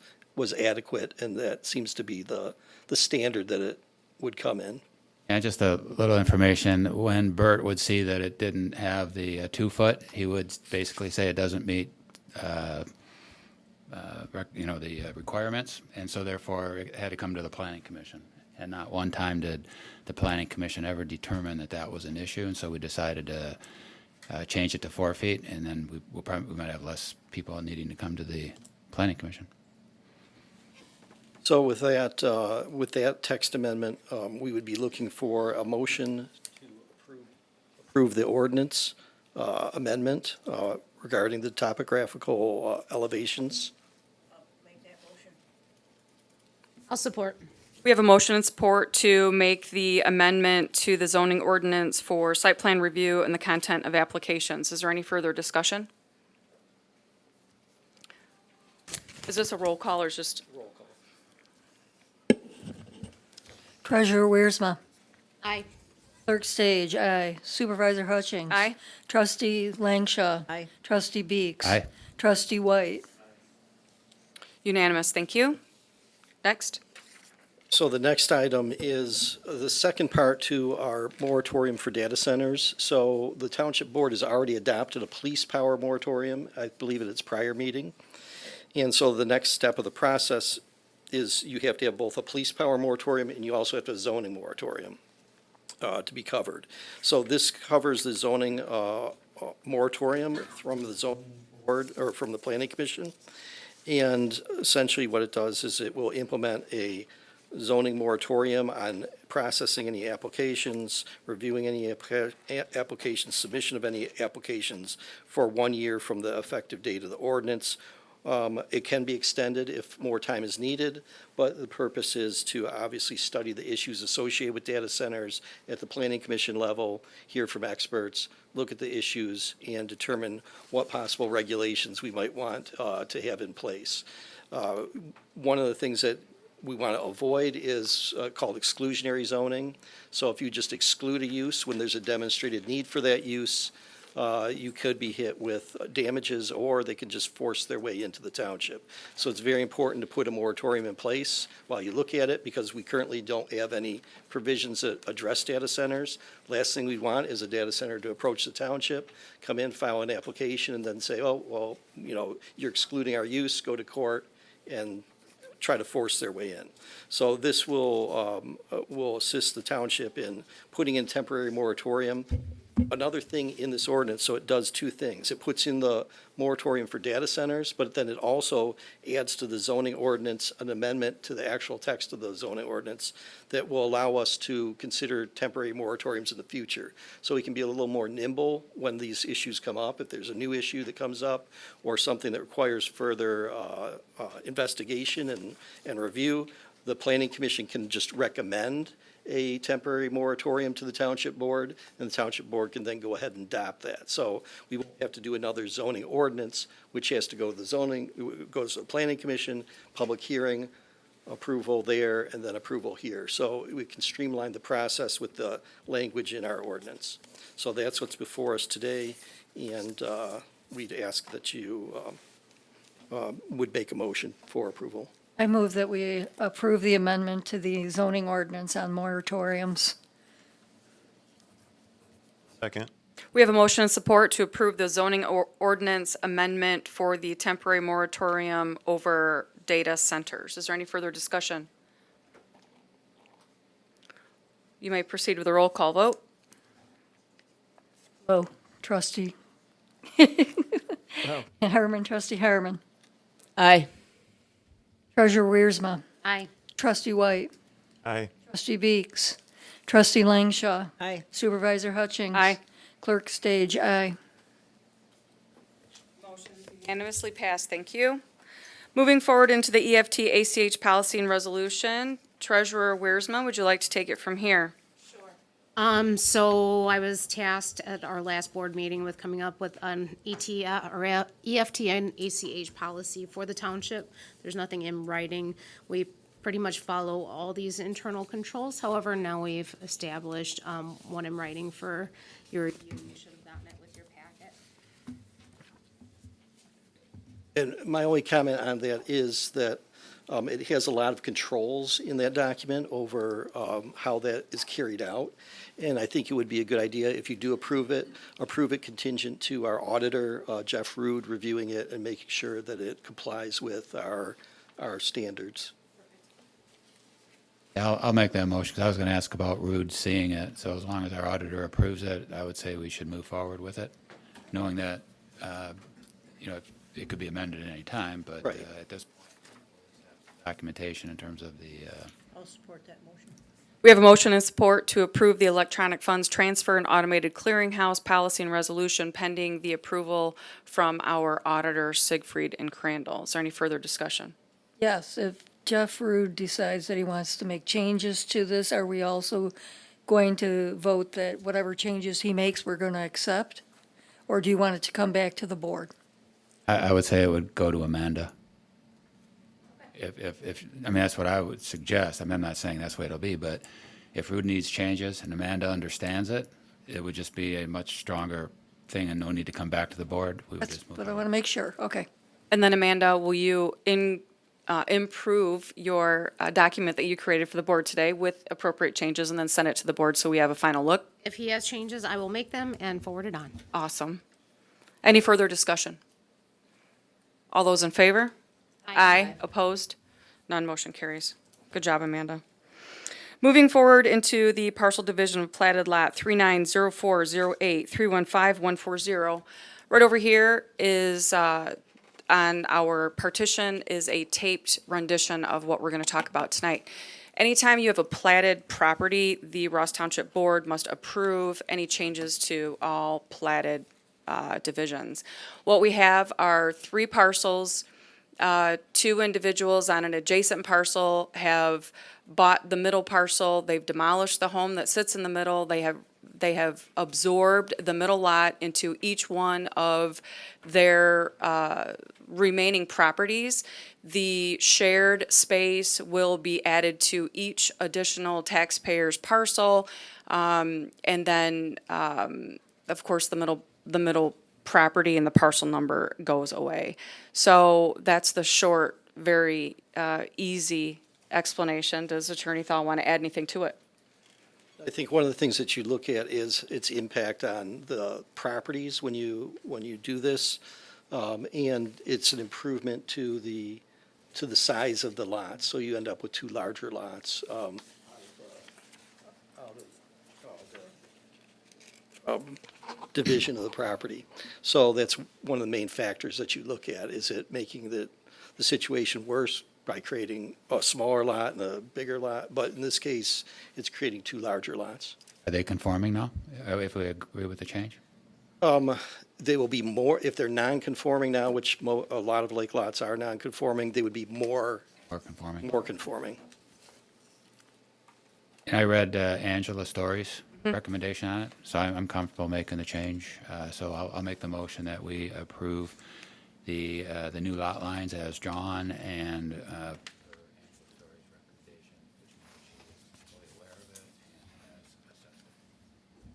adequate, and that seems to be the standard that it would come in. And just a little information, when Bert would see that it didn't have the 2 foot, he would basically say it doesn't meet, the requirements, and so therefore it had to come to the Planning Commission. And not one time did the Planning Commission ever determine that that was an issue, and so we decided to change it to 4 feet, and then we might have less people needing to come to the Planning Commission. So with that text amendment, we would be looking for a motion to approve the ordinance amendment regarding the topographical elevations. I'll support. We have a motion and support to make the amendment to the zoning ordinance for site plan review and the content of applications. Is there any further discussion? Is this a roll call or is just? Roll call. Treasurer Wiersma. Aye. Clerk Stage, aye. Supervisor Hutchings. Aye. Trustee Langshaw. Aye. Trustee Beeks. Aye. Trustee White. Unanimous, thank you. Next. So the next item is the second part to our moratorium for data centers. So the Township Board has already adopted a police power moratorium, I believe, at its prior meeting. And so the next step of the process is you have to have both a police power moratorium and you also have to have a zoning moratorium to be covered. So this covers the zoning moratorium from the zoning board or from the Planning Commission. And essentially what it does is it will implement a zoning moratorium on processing any applications, reviewing any applications, submission of any applications for 1 year from the effective date of the ordinance. It can be extended if more time is needed, but the purpose is to obviously study the issues associated with data centers at the Planning Commission level, hear from experts, look at the issues, and determine what possible regulations we might want to have in place. One of the things that we want to avoid is called exclusionary zoning. So if you just exclude a use when there's a demonstrated need for that use, you could be hit with damages, or they can just force their way into the township. So it's very important to put a moratorium in place while you look at it, because we currently don't have any provisions that address data centers. Last thing we want is a data center to approach the township, come in, file an application, and then say, oh, well, you're excluding our use, go to court, and try to force their way in. So this will assist the township in putting in temporary moratorium another thing in this ordinance, so it does two things. It puts in the moratorium for data centers, but then it also adds to the zoning ordinance an amendment to the actual text of the zoning ordinance that will allow us to consider temporary moratoriums in the future. So we can be a little more nimble when these issues come up. If there's a new issue that comes up or something that requires further investigation and review, the planning commission can just recommend a temporary moratorium to the township board, and the township board can then go ahead and adopt that. So we won't have to do another zoning ordinance, which has to go to the zoning, goes to the planning commission, public hearing, approval there, and then approval here. So we can streamline the process with the language in our ordinance. So that's what's before us today, and we'd ask that you would make a motion for approval. I move that we approve the amendment to the zoning ordinance on moratoriums. Second. We have a motion and support to approve the zoning ordinance amendment for the temporary moratorium over data centers. Is there any further discussion? You may proceed with a roll call vote. Oh, trustee. Harriman, trustee Harriman. Aye. Treasurer Wiersma. Aye. Trustee White. Aye. Trustee Beeks. Trustee Langshaw. Aye. Supervisor Hutchings. Aye. Clerk Stage, aye. Unanimously passed, thank you. Moving forward into the EFT ACH policy and resolution, Treasurer Wiersma, would you like to take it from here? So I was tasked at our last board meeting with coming up with an EFT and ACH policy for the township. There's nothing in writing. We pretty much follow all these internal controls. However, now we've established one in writing for your review. You should have gotten it with your packet. And my only comment on that is that it has a lot of controls in that document over how that is carried out. And I think it would be a good idea if you do approve it contingent to our auditor, Jeff Rude, reviewing it and making sure that it complies with our standards. Yeah, I'll make that motion, because I was going to ask about Rude seeing it. So as long as our auditor approves it, I would say we should move forward with it, knowing that, it could be amended at any time, but Right. at this point, documentation in terms of the, I'll support that motion. We have a motion and support to approve the electronic funds transfer and automated clearinghouse policy and resolution pending the approval from our auditor Siegfried and Crandall. Is there any further discussion? Yes, if Jeff Rude decides that he wants to make changes to this, are we also going to vote that whatever changes he makes, we're going to accept? Or do you want it to come back to the board? I would say it would go to Amanda. If that's what I would suggest. I'm not saying that's the way it'll be, but if Rude needs changes and Amanda understands it, it would just be a much stronger thing and no need to come back to the board. We would just move But I forward. want to make sure, okay. And then Amanda, will you improve your document that you created for the board today with appropriate changes and then send it to the board so we have a final look? If he has changes, I will make them and forward it on. Awesome. Any further discussion? All those in favor? Aye. Opposed? None motion carries. Good job, Amanda. Moving forward into the parcel division of platted lot 390408315140. Right over here is, on our partition, is a taped rendition of what we're going to talk about tonight. Anytime you have a platted property, the Ross Township Board must approve any changes to all platted divisions. What we have are 3 parcels. 2 individuals on an adjacent parcel have bought the middle parcel. They've demolished the home that sits in the middle. They have absorbed the middle lot into each one of their remaining properties. The shared space will be added to each additional taxpayer's parcel. And then, of course, the middle property and the parcel number goes away. So that's the short, very easy explanation. Does Attorney Thal want to add anything to it? I think one of the things that you look at is its impact on the properties when you do this. And it's an improvement to the size of the lots, so you end up with 2 larger lots. division of the property. So that's one of the main factors that you look at. Is it making the situation worse by creating a smaller lot and a bigger lot? But in this case, it's creating two larger lots. Are they conforming now, if we agree with the change? They will be more, if they're non-conforming now, which a lot of lake lots are non-conforming, they would be more conforming. And I read Angela Story's recommendation on it, so I'm comfortable making the change. So I'll make the motion that we approve the new lot lines as drawn and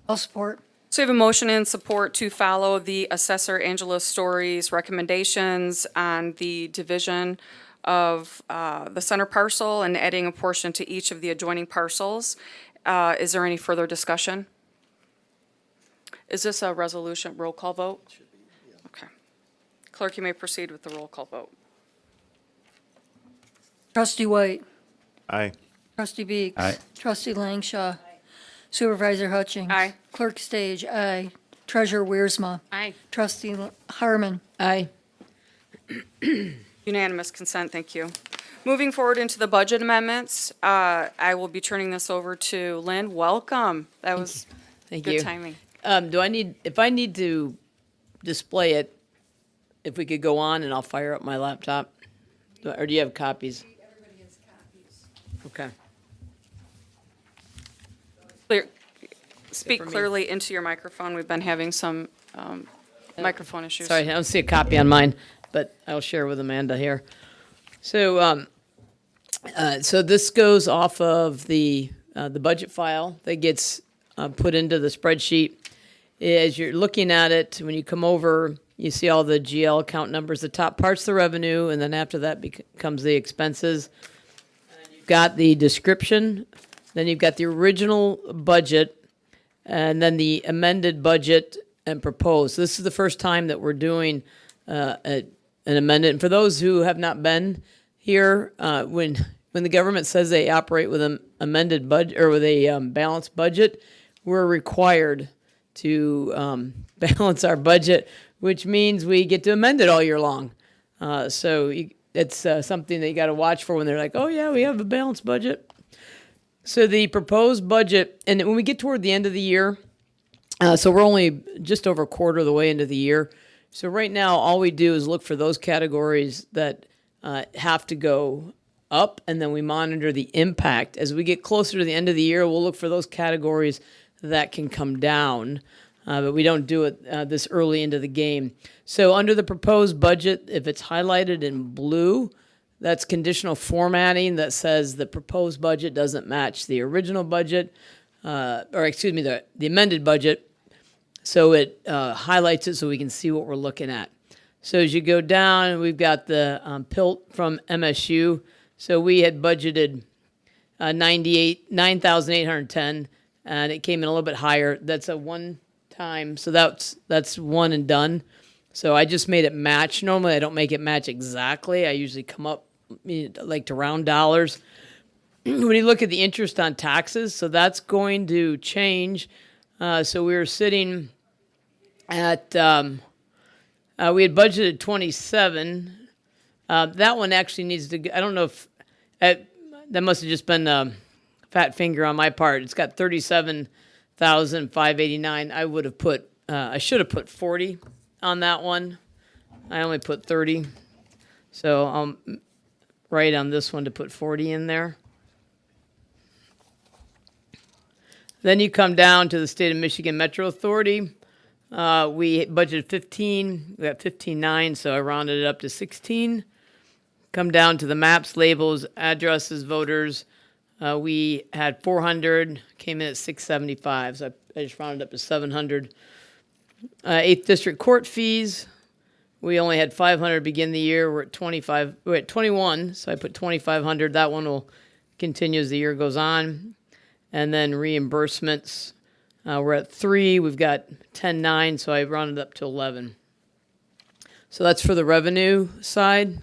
I'll support. So we have a motion and support to follow the Assessor Angela Story's recommendations on the division of the center parcel and adding a portion to each of the adjoining parcels. Is there any further discussion? Is this a resolution roll call vote? Okay. Clerk, you may proceed with the roll call vote. Trustee White. Aye. Trustee Beeks. Aye. Trustee Langshaw. Supervisor Hutchings. Aye. Clerk Stage, aye. Treasurer Wiersma. Aye. Trustee Harmon. Aye. Unanimous consent, thank you. Moving forward into the budget amendments, I will be turning this over to Lynn. Welcome. That was Thank good you. timing. If I need to display it, if we could go on and I'll fire up my laptop? Or do you have copies? Everybody gets copies. Okay. Clear, speak for me. clearly into your microphone. We've been having some microphone issues. Sorry, I don't see a copy on mine, but I'll share with Amanda here. So, so this goes off of the budget file that gets put into the spreadsheet. As you're looking at it, when you come over, you see all the GL account numbers. The top part's the revenue, and then after that becomes the expenses. And you've got the description, then you've got the original budget, and then the amended budget and proposed. This is the first time that we're doing an amendment. And for those who have not been here, when the government says they operate with an amended budget or with a balanced budget, we're required to balance our budget, which means we get to amend it all year long. So it's something that you got to watch for when they're like, oh yeah, we have a balanced budget. So the proposed budget, and when we get toward the end of the year, so we're only just over a quarter of the way into the year. So right now, all we do is look for those categories that have to go up, and then we monitor the impact. As we get closer to the end of the year, we'll look for those categories that can come down, but we don't do it this early into the game. So under the proposed budget, if it's highlighted in blue, that's conditional formatting that says the proposed budget doesn't match the original budget, the amended budget. So it highlights it so we can see what we're looking at. So as you go down, we've got the PILT from MSU. So we had budgeted 9,810, and it came in a little bit higher. That's a one time, so that's one and done. So I just made it match. Normally I don't make it match exactly. I usually come up like to round dollars. When you look at the interest on taxes, so that's going to change. So we were sitting at, we had budgeted 27. That one actually needs to, I don't know if, that must have just been a fat finger on my part. It's got 37,589. I would have put, I should have put 40 on that one. I only put 30. So I'll write on this one to put 40 in there. Then you come down to the State of Michigan Metro Authority. We budgeted 15. We got 15.9, so I rounded it up to 16. Come down to the maps, labels, addresses, voters. We had 400, came in at 675, so I just rounded up to 700. 8th District Court fees. We only had 500 begin the year. We're at 25. We're at 21, so I put 2,500. That one will continue as the year goes on. And then reimbursements, we're at 3. We've got 10.9, so I rounded up to 11. So that's for the revenue side.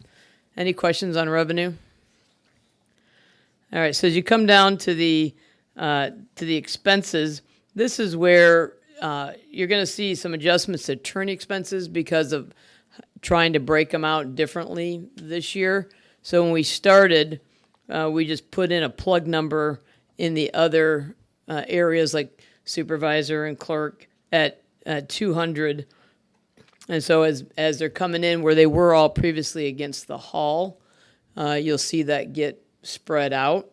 Any questions on revenue? All right. So as you come down to the expenses, this is where you're going to see some adjustments to attorney expenses because of trying to break them out differently this year. So when we started, we just put in a plug number in the other areas like supervisor and clerk at 200. And so as they're coming in where they were all previously against the hall, you'll see that get spread out.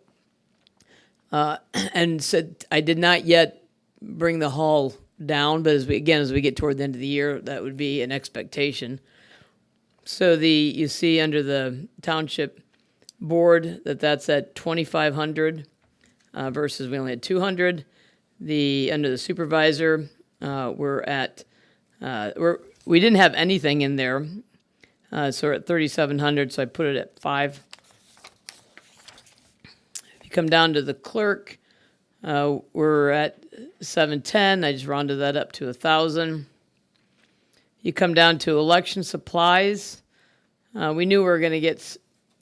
And so I did not yet bring the hall down, but as we get toward the end of the year, that would be an expectation. So you see under the township board that's at 2,500 versus we only had 200. Under the supervisor, we didn't have anything in there, so we're at 3,700. So I put it at 5. If you come down to the clerk, we're at 710. I just rounded that up to 1,000. You come down to election supplies. We knew we were going to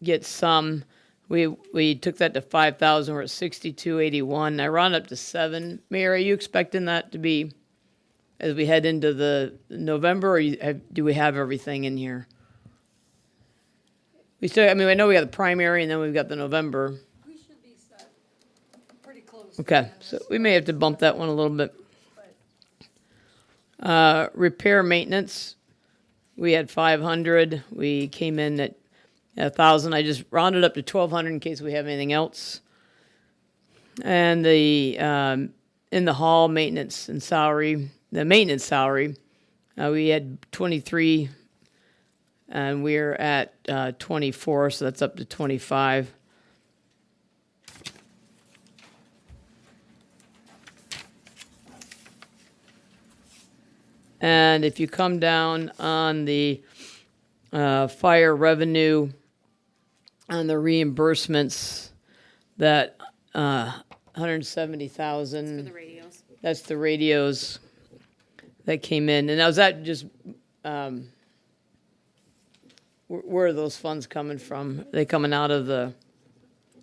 get some. We took that to 5,000. We're at 6281. I rounded up to 7. Mayor, are you expecting that to be as we head into the November, or do we have everything in here? I know we got the primary and then we've got the November. We should be set pretty close. Okay, so we may have to bump that one a little bit. Repair maintenance, we had 500. We came in at 1,000. I just rounded up to 1,200 in case we have anything else. And in the hall maintenance and salary, the maintenance salary, we had 23, and we're at 24, so that's up to 25. And if you come down on the fire revenue, on the reimbursements, that 170,000. For the radios. That's the radios that came in. And now is that just, where are those funds coming from? Are they coming out of the?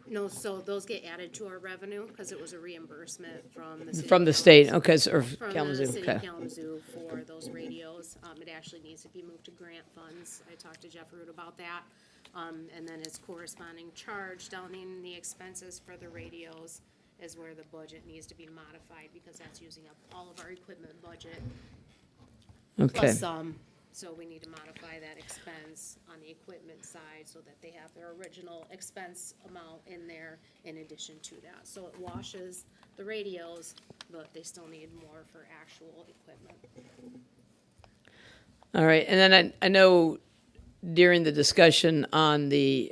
No, so those get added to our revenue because it was a reimbursement from the city. From the of state, Kalamazoo. okay, or From Kalamazoo, the city okay. of Kalamazoo for those radios. It actually needs to be moved to grant funds. I talked to Jeff Root about that. And then his corresponding charge down in the expenses for the radios is where the budget needs to be modified because that's using up all of our equipment budget. Okay. Plus some, so we need to modify that expense on the equipment side so that they have their original expense amount in there in addition to that. So it washes the radios, but they still need more for actual equipment. All right, and then I know during the discussion on the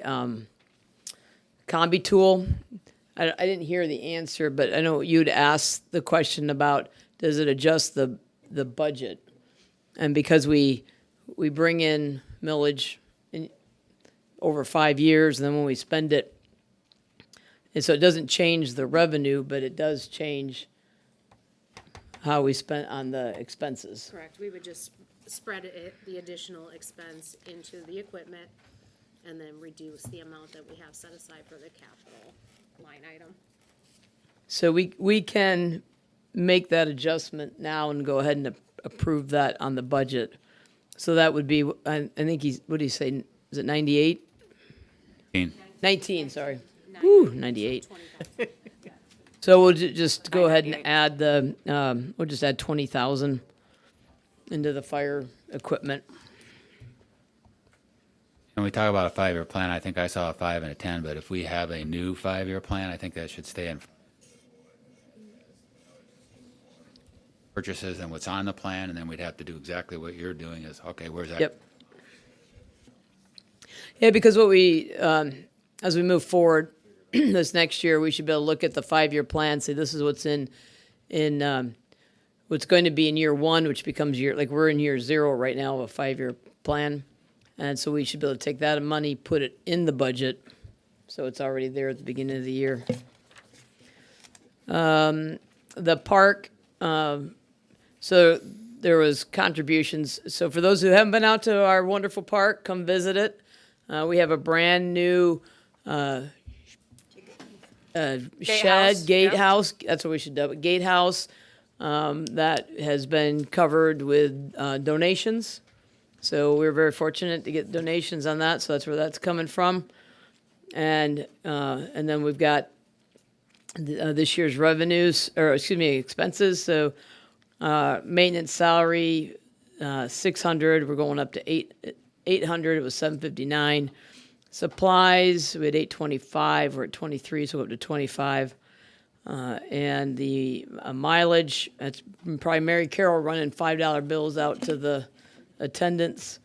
combi tool, I didn't hear the answer, but I know you'd asked the question about, does it adjust the budget? And because we bring in millage over 5 years, and then when we spend it, and so it doesn't change the revenue, but it does change how we spent on the expenses. Correct, we would just spread the additional expense into the equipment and then reduce the amount that we have set aside for the capital line item. So we can make that adjustment now and go ahead and approve that on the budget. So that would be, I think what did he say, is it 98? 19, sorry. Woo, 98. So we'll just go ahead and add we'll just add 20,000 into the fire equipment. When we talk about a 5-year plan, I think I saw a 5 and a 10, but if we have a new 5-year plan, I think that should stay in purchases and what's on the plan, and then we'd have to do exactly what you're doing is, okay, where's that? Yep. Yeah, because what as we move forward this next year, we should be able to look at the 5-year plan, say this is what's in what's going to be in year 1, which becomes like we're in year 0 right now of a 5-year plan. And so we should be able to take that money, put it in the budget, so it's already there at the beginning of the year. The park, so there was contributions. So for those who haven't been out to our wonderful park, come visit it. We have a brand new gatehouse. That's what we should do. Gatehouse. That has been covered with donations. So we're very fortunate to get donations on that, so that's where that's coming from. And then we've got this year's revenues, or excuse me, expenses. So maintenance salary, 600, we're going up to 800, it was 759. Supplies, we had 825, we're at 23, so we're up to 25. And the mileage, that's probably Mary Carroll running $5 bills out to the attendants,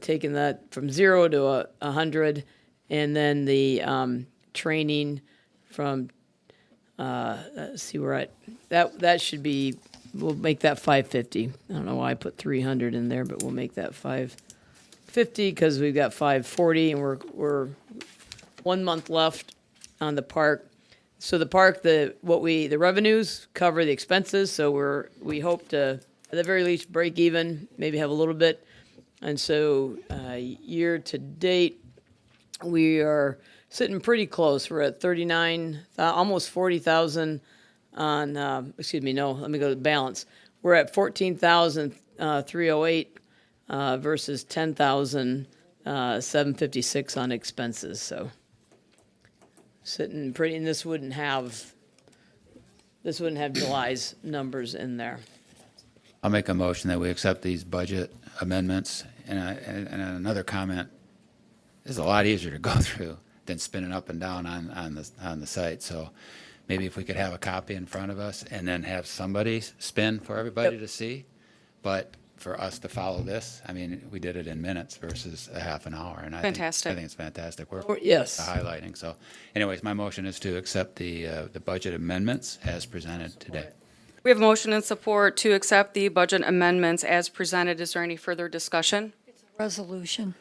taking that from 0 to 100. And then the training from, let's see, we're at, that should be, we'll make that 550. I don't know why I put 300 in there, but we'll make that 550 because we've got 540 and we're 1 month left on the park. So the park, the revenues cover the expenses, so we hope to, at the very least, break even, maybe have a little bit. And so year to date, we are sitting pretty close. We're at 39, almost 40,000 on, excuse me, no, let me go to the balance. We're at 14,308 versus 10,756 on expenses, so. Sitting pretty, and this wouldn't have July's numbers in there. I'll make a motion that we accept these budget amendments. And another comment, it's a lot easier to go through than spinning up and down on the site. So maybe if we could have a copy in front of us and then have somebody spin for everybody to see. But for us to follow this, I mean, we did it in minutes versus a half an hour. And Fantastic. I think it's fantastic work. Yes. The highlighting. So anyways, my motion is to accept the budget amendments as presented today. We have a motion and support to accept the budget amendments as presented. Is there any further discussion? Resolution.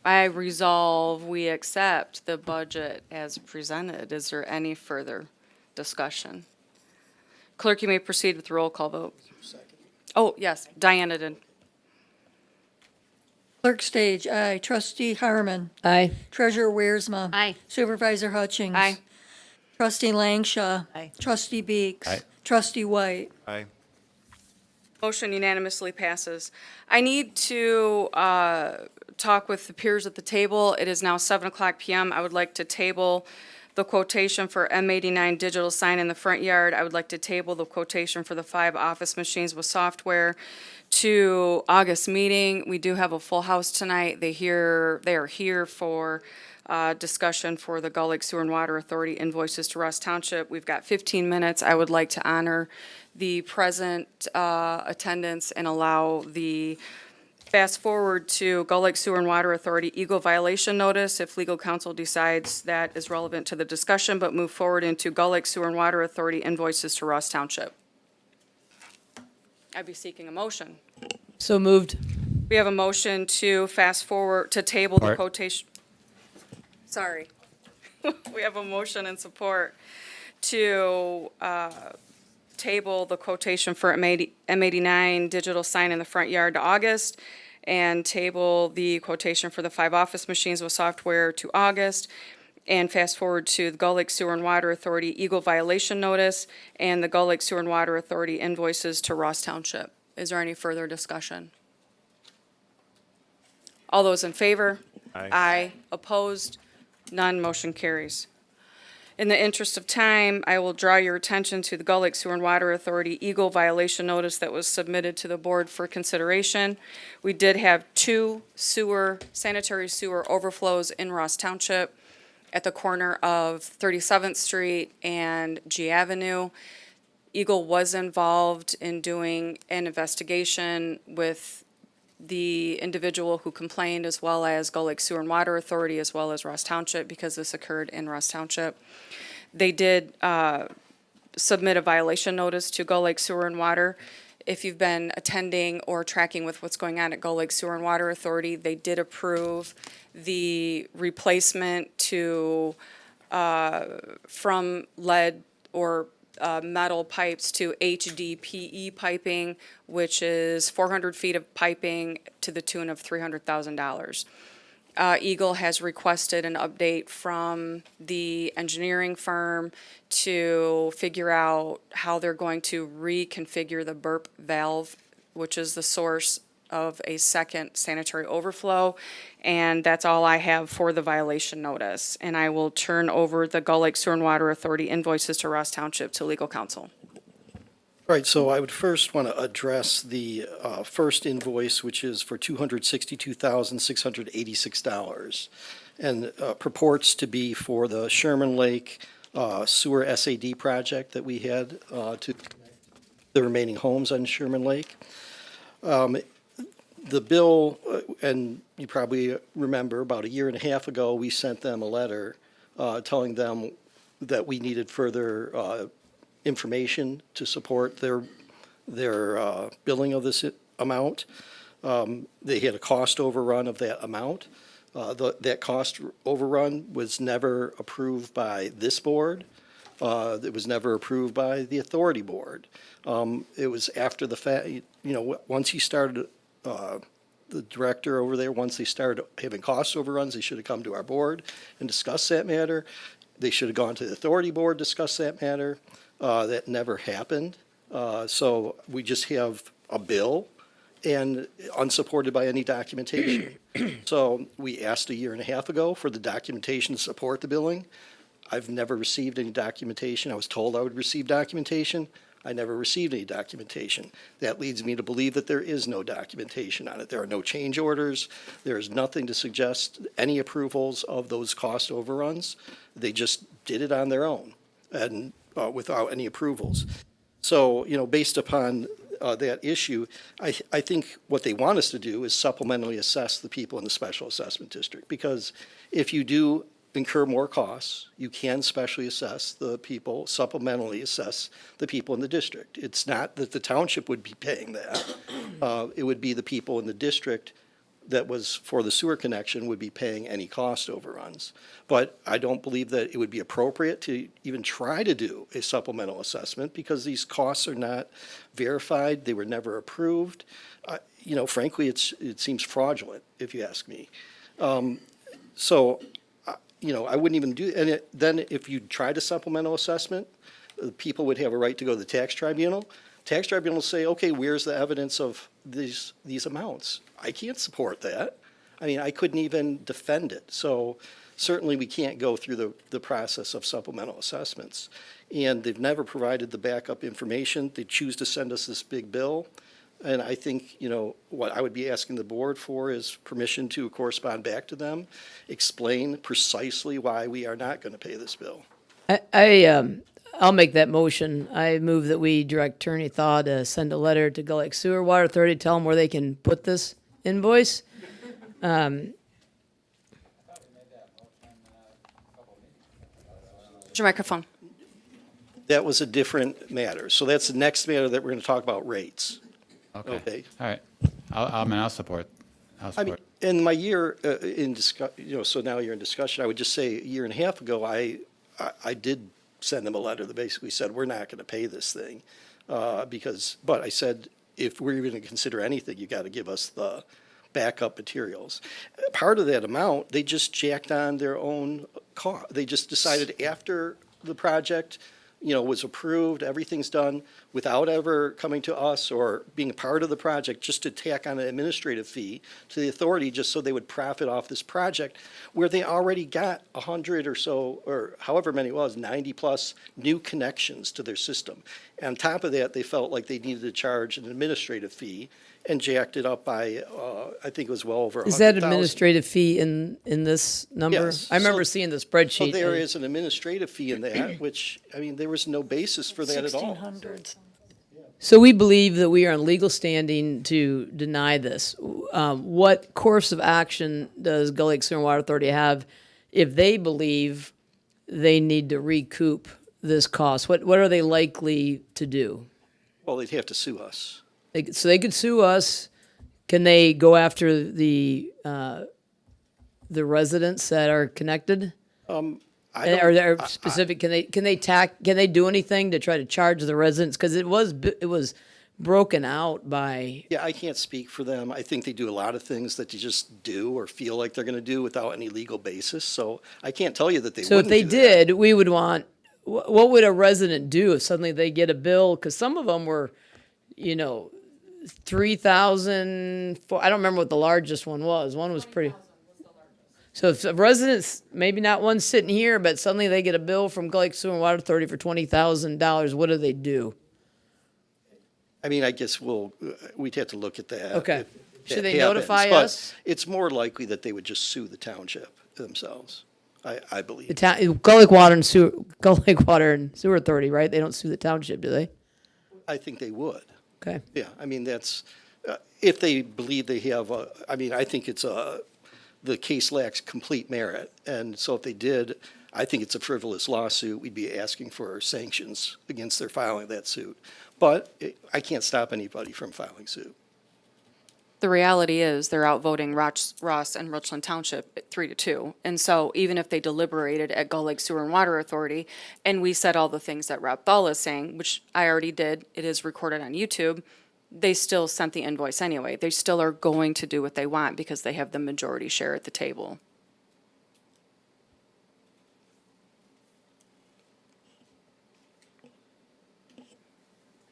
I resolve we accept the budget as presented. Is there any further discussion? Clerk, you may proceed with the roll call vote. Oh, yes, Diana did. Clerk Stage, aye. Trustee Harmon. Aye. Treasurer Wiersma. Aye. Supervisor Hutchings. Aye. Trustee Langshaw. Aye. Trustee Beeks. Aye. Trustee White. Aye. Motion unanimously passes. I need to talk with the peers at the table. It is now 7:00 PM. I would like to table the quotation for M89 digital sign in the front yard. I would like to table the quotation for the 5 office machines with software to August meeting. We do have a full house tonight. They are here for discussion for the Gull Lake Sewer and Water Authority invoices to Ross Township. We've got 15 minutes. I would like to honor the present attendance and allow the fast forward to Gull Lake Sewer and Water Authority Eagle violation notice if legal counsel decides that is relevant to the discussion, but move forward into Gull Lake Sewer and Water Authority invoices to Ross Township. I'd be seeking a motion. So moved. We have a motion to fast forward, to table the Support. quotation. Sorry. We have a motion and support to table the quotation for M89 digital sign in the front yard to August, and table the quotation for the 5 office machines with software to August, and fast forward to the Gull Lake Sewer and Water Authority Eagle violation notice and the Gull Lake Sewer and Water Authority invoices to Ross Township. Is there any further discussion? All those in favor? Aye. Aye. Opposed? None. Motion carries. In the interest of time, I will draw your attention to the Gull Lake Sewer and Water Authority Eagle violation notice that was submitted to the board for consideration. We did have 2 sanitary sewer overflows in Ross Township at the corner of 37th Street and G Avenue. Eagle was involved in doing an investigation with the individual who complained, as well as Gull Lake Sewer and Water Authority, as well as Ross Township, because this occurred in Ross Township. They did submit a violation notice to Gull Lake Sewer and Water. If you've been attending or tracking with what's going on at Gull Lake Sewer and Water Authority, they did approve the replacement to from lead or metal pipes to HDPE piping, which is 400 feet of piping to the tune of $300,000. Eagle has requested an update from the engineering firm to figure out how they're going to reconfigure the burp valve, which is the source of a second sanitary overflow. And that's all I have for the violation notice. And I will turn over the Gull Lake Sewer and Water Authority invoices to Ross Township to legal counsel. Right, so I would first want to address the first invoice, which is for $262,686, and purports to be for the Sherman Lake sewer SAD project that we had to the remaining homes on Sherman Lake. The bill, and you probably remember, about a year and a half ago, we sent them a letter telling them that we needed further information to support their billing of this amount. They had a cost overrun of that amount. That cost overrun was never approved by this board. It was never approved by the authority board. It was after the fact, once he started, the director over there, once they started having cost overruns, they should have come to our board and discussed that matter. They should have gone to the authority board, discussed that matter. That never happened. So we just have a bill and unsupported by any documentation. So we asked a year and a half ago for the documentation to support the billing. I've never received any documentation. I was told I would receive documentation. I never received any documentation. That leads me to believe that there is no documentation on it. There are no change orders. There is nothing to suggest any approvals of those cost overruns. They just did it on their own and without any approvals. So, based upon that issue, I think what they want us to do is supplementally assess the people in the special assessment district, because if you do incur more costs, you can specially assess the people, supplementally assess the people in the district. It's not that the township would be paying that. It would be the people in the district that was for the sewer connection would be paying any cost overruns. But I don't believe that it would be appropriate to even try to do a supplemental assessment because these costs are not verified. They were never approved. Frankly, it seems fraudulent, if you ask me. I wouldn't even do, and then if you tried a supplemental assessment, people would have a right to go to the tax tribunal. Tax tribunal will say, okay, where's the evidence of these amounts? I can't support that. I couldn't even defend it. So certainly we can't go through the process of supplemental assessments. And they've never provided the backup information. They choose to send us this big bill. And I think, what I would be asking the board for is permission to correspond back to them, explain precisely why we are not going to pay this bill. I'll make that motion. I move that we direct Attorney Thaw to send a letter to Gull Lake Sewer Water Authority, tell them where they can put this invoice. Your microphone. That was a different matter. So that's the next matter that we're going to talk about, rates. Okay. All right. I'll support. In my year so now you're in discussion, I would just say a year and a half ago, I did send them a letter that basically said, we're not going to pay this thing. But I said, if we're even going to consider anything, you got to give us the backup materials. Part of that amount, they just jacked on their own cost. They just decided after the project, was approved, everything's done, without ever coming to us or being a part of the project, just to tack on an administrative fee to the authority just so they would profit off this project where they already got 100 or so, or however many it was, 90 plus new connections to their system. And on top of that, they felt like they needed to charge an administrative fee and jacked it up by, I think it was well over 100,000. Is that administrative fee in this number? Yes. I remember seeing the spreadsheet. So there is an administrative fee in that, which, there was no basis for that at all. 1,600. So we believe that we are in legal standing to deny this. What course of action does Gull Lake Sewer and Water Authority have if they believe they need to recoup this cost? What are they likely to do? Well, they'd have to sue us. So they could sue us. Can they go after the residents that are connected? Are there specific? Can they do anything to try to charge the residents? Because it was broken out by, Yeah, I can't speak for them. I think they do a lot of things that they just do or feel like they're going to do without any legal basis. So I can't tell you that they so if wouldn't they do that. did, we would want, what would a resident do if suddenly they get a bill? Because some of them were, 3,000, I don't remember what the largest one was. One was pretty. So if a resident's, maybe not one sitting here, but suddenly they get a bill from Gulf Lake Sewer and Water Authority for $20,000, what do they do? I mean, I guess we'd have to look at that. Okay. if Should that they happens. notify But us? It's more likely that they would just sue the township themselves, I believe. The town, Gulf Lake Water and Sewer, Gulf Lake Water and Sewer Authority, right? They don't sue the township, do they? I think they would. Okay. Yeah, I mean, that's, if they believe they have, I mean, I think the case lacks complete merit. And so if they did, I think it's a frivolous lawsuit. We'd be asking for sanctions against their filing that suit. But I can't stop anybody from filing suit. The reality is they're outvoting Ross and Richland Township 3-2. And so even if they deliberated at Gull Lake Sewer and Water Authority and we said all the things that Rob Thal is saying, which I already did, it is recorded on YouTube, they still sent the invoice anyway. They still are going to do what they want because they have the majority share at the table.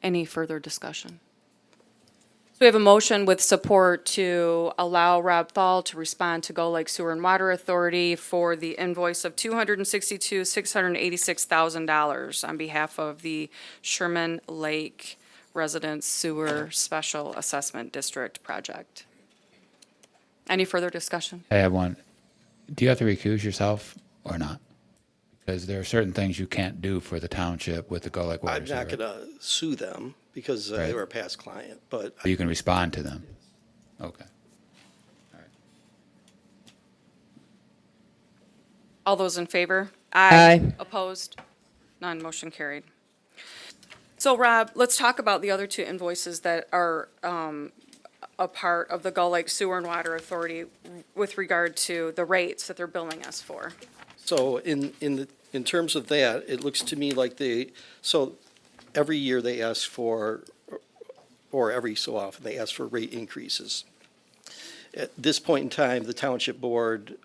Any further discussion? So we have a motion with support to allow Rob Thal to respond to Gull Lake Sewer and Water Authority for the invoice of $266,686,000 on behalf of the Sherman Lake Residence Sewer Special Assessment District project. Any further discussion? I have one. Do you have to recuse yourself or not? Because there are certain things you can't do for the township with the Gull Lake Water. I'm not going to sue them because they were a past client, but You can respond to them. Okay. All those in favor? Aye. Opposed? None, motion carried. So Rob, let's talk about the other two invoices that are a part of the Gull Lake Sewer and Water Authority with regard to the rates that they're billing us for. So in terms of that, it looks to me like so every year they ask for, or every so often, they ask for rate increases. At this point in time, the township board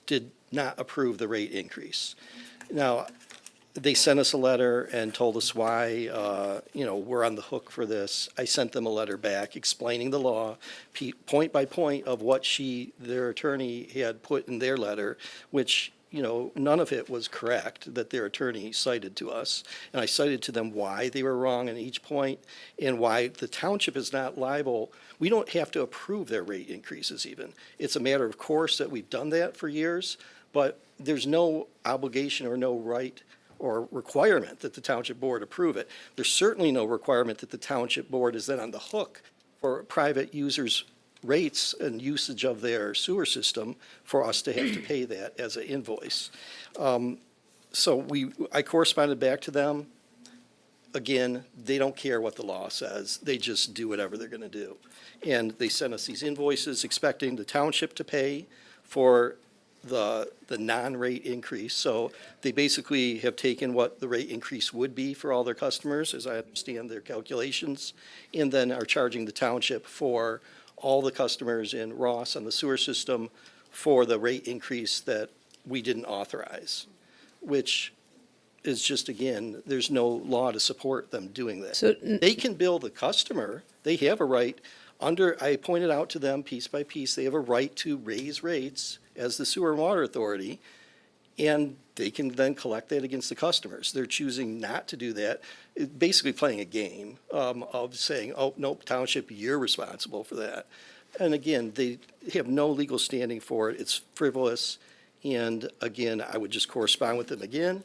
did not approve the rate increase. Now, they sent us a letter and told us why, we're on the hook for this. I sent them a letter back explaining the law, point by point of what their attorney had put in their letter, which, none of it was correct that their attorney cited to us. And I cited to them why they were wrong in each point and why the township is not liable. We don't have to approve their rate increases even. It's a matter of course that we've done that for years, but there's no obligation or no right or requirement that the township board approve it. There's certainly no requirement that the township board is then on the hook for private users' rates and usage of their sewer system for us to have to pay that as an invoice. So I corresponded back to them. Again, they don't care what the law says. They just do whatever they're going to do. And they sent us these invoices expecting the township to pay for the non-rate increase. So they basically have taken what the rate increase would be for all their customers, as I understand their calculations, and then are charging the township for all the customers in Ross on the sewer system for the rate increase that we didn't authorize, which is just, again, there's no law to support them doing that. So They can bill the customer. They have a right I pointed out to them piece by piece, they have a right to raise rates as the Sewer and Water Authority, and they can then collect that against the customers. They're choosing not to do that, basically playing a game of saying, oh, nope, township, you're responsible for that. And again, they have no legal standing for it. It's frivolous. And again, I would just correspond with them again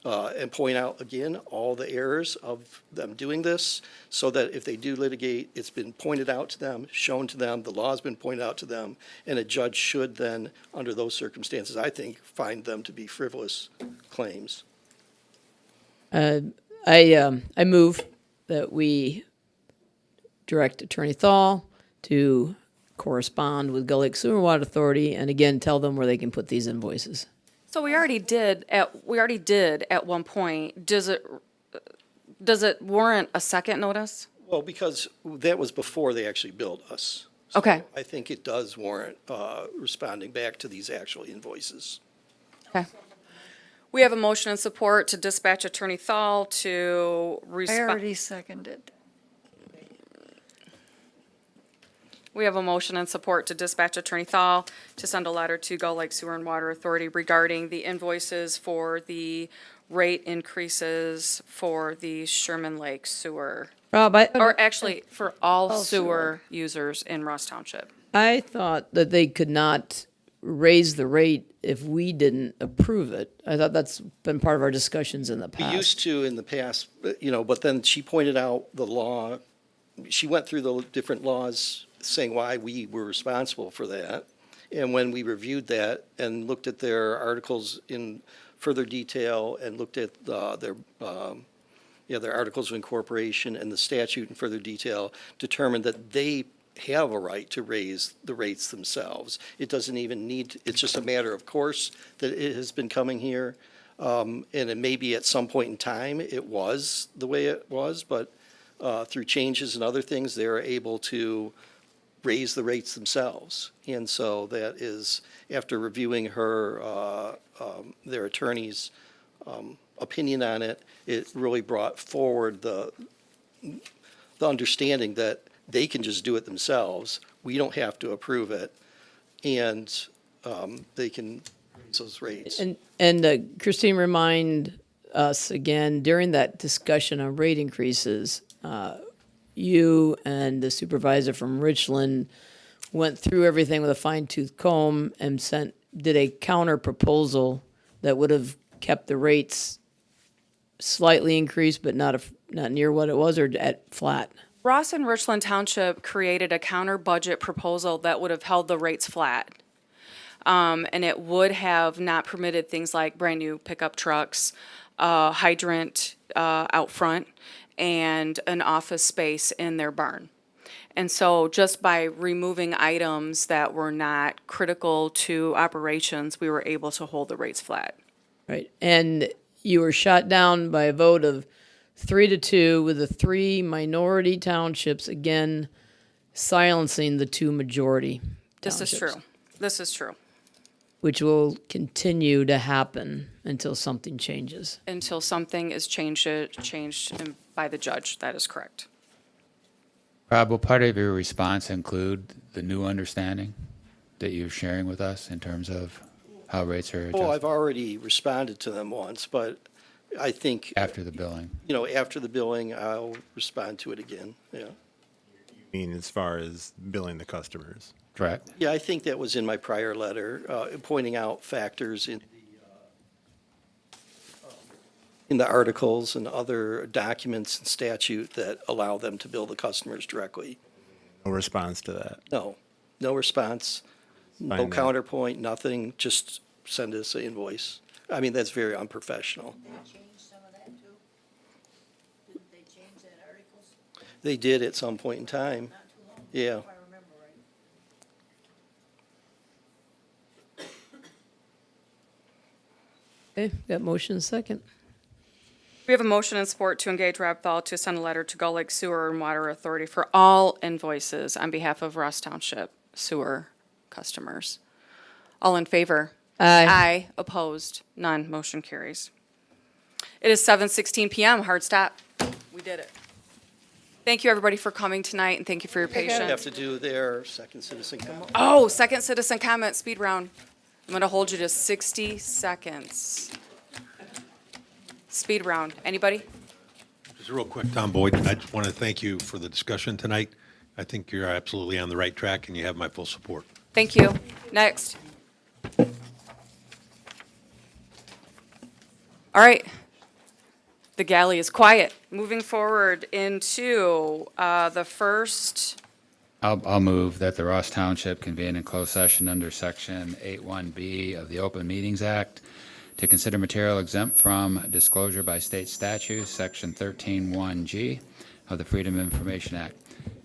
and point out again all the errors of them doing this so that if they do litigate, it's been pointed out to them, shown to them, the law's been pointed out to them, and a judge should then, under those circumstances, I think, find them to be frivolous claims. I move that we direct Attorney Thal to correspond with Gull Lake Sewer and Water Authority and again tell them where they can put these invoices. So we already did at one point. Does it warrant a second notice? Well, because that was before they actually billed us. Okay. I think it does warrant responding back to these actual invoices. Okay. We have a motion and support to dispatch Attorney Thal to I respond. already seconded. We have a motion and support to dispatch Attorney Thal to send a letter to Gull Lake Sewer and Water Authority regarding the invoices for the rate increases for the Sherman Lake sewer. Rob, Or actually, for all All sewer. sewer users in Ross Township. I thought that they could not raise the rate if we didn't approve it. I thought that's been part of our discussions in the We past. used to in the past, but then she pointed out the law. She went through the different laws saying why we were responsible for that. And when we reviewed that and looked at their articles in further detail and looked at their articles of incorporation and the statute in further detail, determined that they have a right to raise the rates themselves. It doesn't even need, it's just a matter of course that it has been coming here. And it may be at some point in time, it was the way it was, but through changes and other things, they're able to raise the rates themselves. And so that is, after reviewing their attorney's opinion on it, it really brought forward the understanding that they can just do it themselves. We don't have to approve it, and they can raise those rates. And Christine, remind us again, during that discussion on rate increases, you and the supervisor from Richland went through everything with a fine-tooth comb and did a counter proposal that would have kept the rates slightly increased, but not near what it was, or at flat. Ross and Richland Township created a counter budget proposal that would have held the rates flat. And it would have not permitted things like brand new pickup trucks, hydrant out front, and an office space in their barn. And so just by removing items that were not critical to operations, we were able to hold the rates flat. Right. And you were shot down by a vote of 3-2 with the 3 minority townships, again, silencing the 2 majority This is townships, true. This is true. which will continue to happen until something changes. Until something is changed by the judge. That is correct. Rob, will part of your response include the new understanding that you're sharing with us in terms of how rates are adjusted? Oh, I've already responded to them once, but I think, After the billing? after the billing, I'll respond to it again, yeah. You mean as far as billing the customers? Correct. Yeah, I think that was in my prior letter, pointing out factors in the articles and other documents and statute that allow them to bill the customers directly. No response to that? No response, no Fine, then. counterpoint, nothing, just send us an invoice. I mean, that's very unprofessional. They did at some point in time, yeah. Okay, got motion and second. We have a motion and support to engage Rob Thal to send a letter to Gull Lake Sewer and Water Authority for all invoices on behalf of Ross Township sewer customers. All in favor? Aye. Aye. Opposed? None. Motion carries. It is 7:16 PM. Hard stop. We did it. Thank you, everybody, for coming tonight, and thank you for your They patience. have to do their second citizen comment. Oh, second citizen comment, speed round. I'm going to hold you to 60 seconds. Speed round. Anybody? Just real quick, Tom Boyd, I just want to thank you for the discussion tonight. I think you're absolutely on the right track, and you have my full support. Thank you. Next. All right. The galley is quiet. Moving forward into the first. I'll move that the Ross Township convene in closed session under Section 81B of the Open Meetings Act to consider material exempt from disclosure by state statute, Section 13(1)G of the Freedom of Information Act,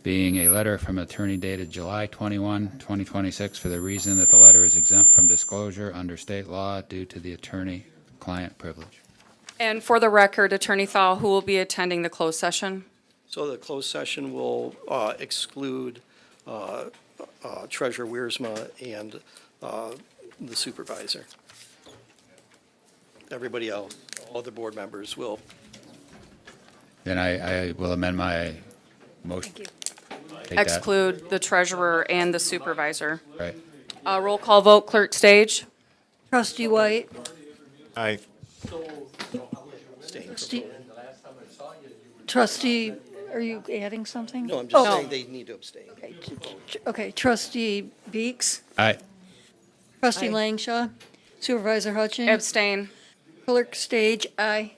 being a letter from attorney dated July 21, 2026, for the reason that the letter is exempt from disclosure under state law due to the attorney-client privilege. And for the record, Attorney Thal, who will be attending the closed session? So the closed session will exclude Treasurer Wiersma and the supervisor. Everybody else, all other board members will. Then I will amend my motion. Thank you. Take that. Exclude the treasurer and the supervisor. Right. Roll call vote, Clerk Stage. Trustee White, Aye. trustee, are you adding something? No, I'm just Oh, saying they need to abstain. okay, trustee Beeks, Aye. trustee Aye. Langshaw, supervisor Hutchins. Abstain. Clerk Stage, aye.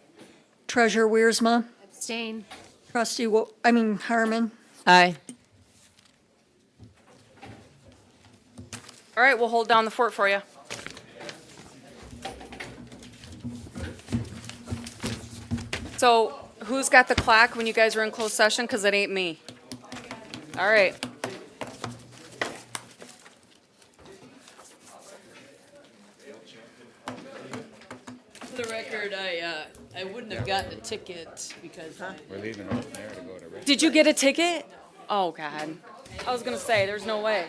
Treasurer Wiersma, Abstain. trustee, Harmon. Aye. All right, we'll hold down the fort for you. So who's got the clock when you guys are in closed session? Because it ain't me. All right. For the record, I wouldn't have gotten a ticket because We're leaving off there to go to. Did you get a ticket? Oh, God. I was going to say, there's no way.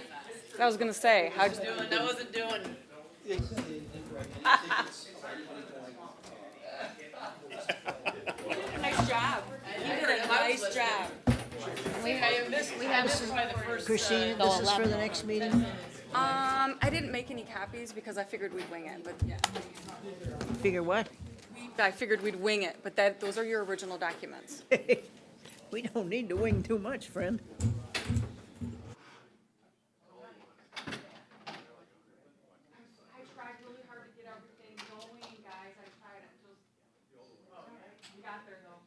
I was going to say, how'd you? I wasn't doing. Nice job. You did a nice job. We have some. Christina, this is for the next meeting? I didn't make any copies because I figured we'd wing it, but yeah. Figure what? I figured we'd wing it, but those are your original documents. We don't need to wing too much, friend. I tried really hard to get everything going, guys. I tried it, just, we got there though.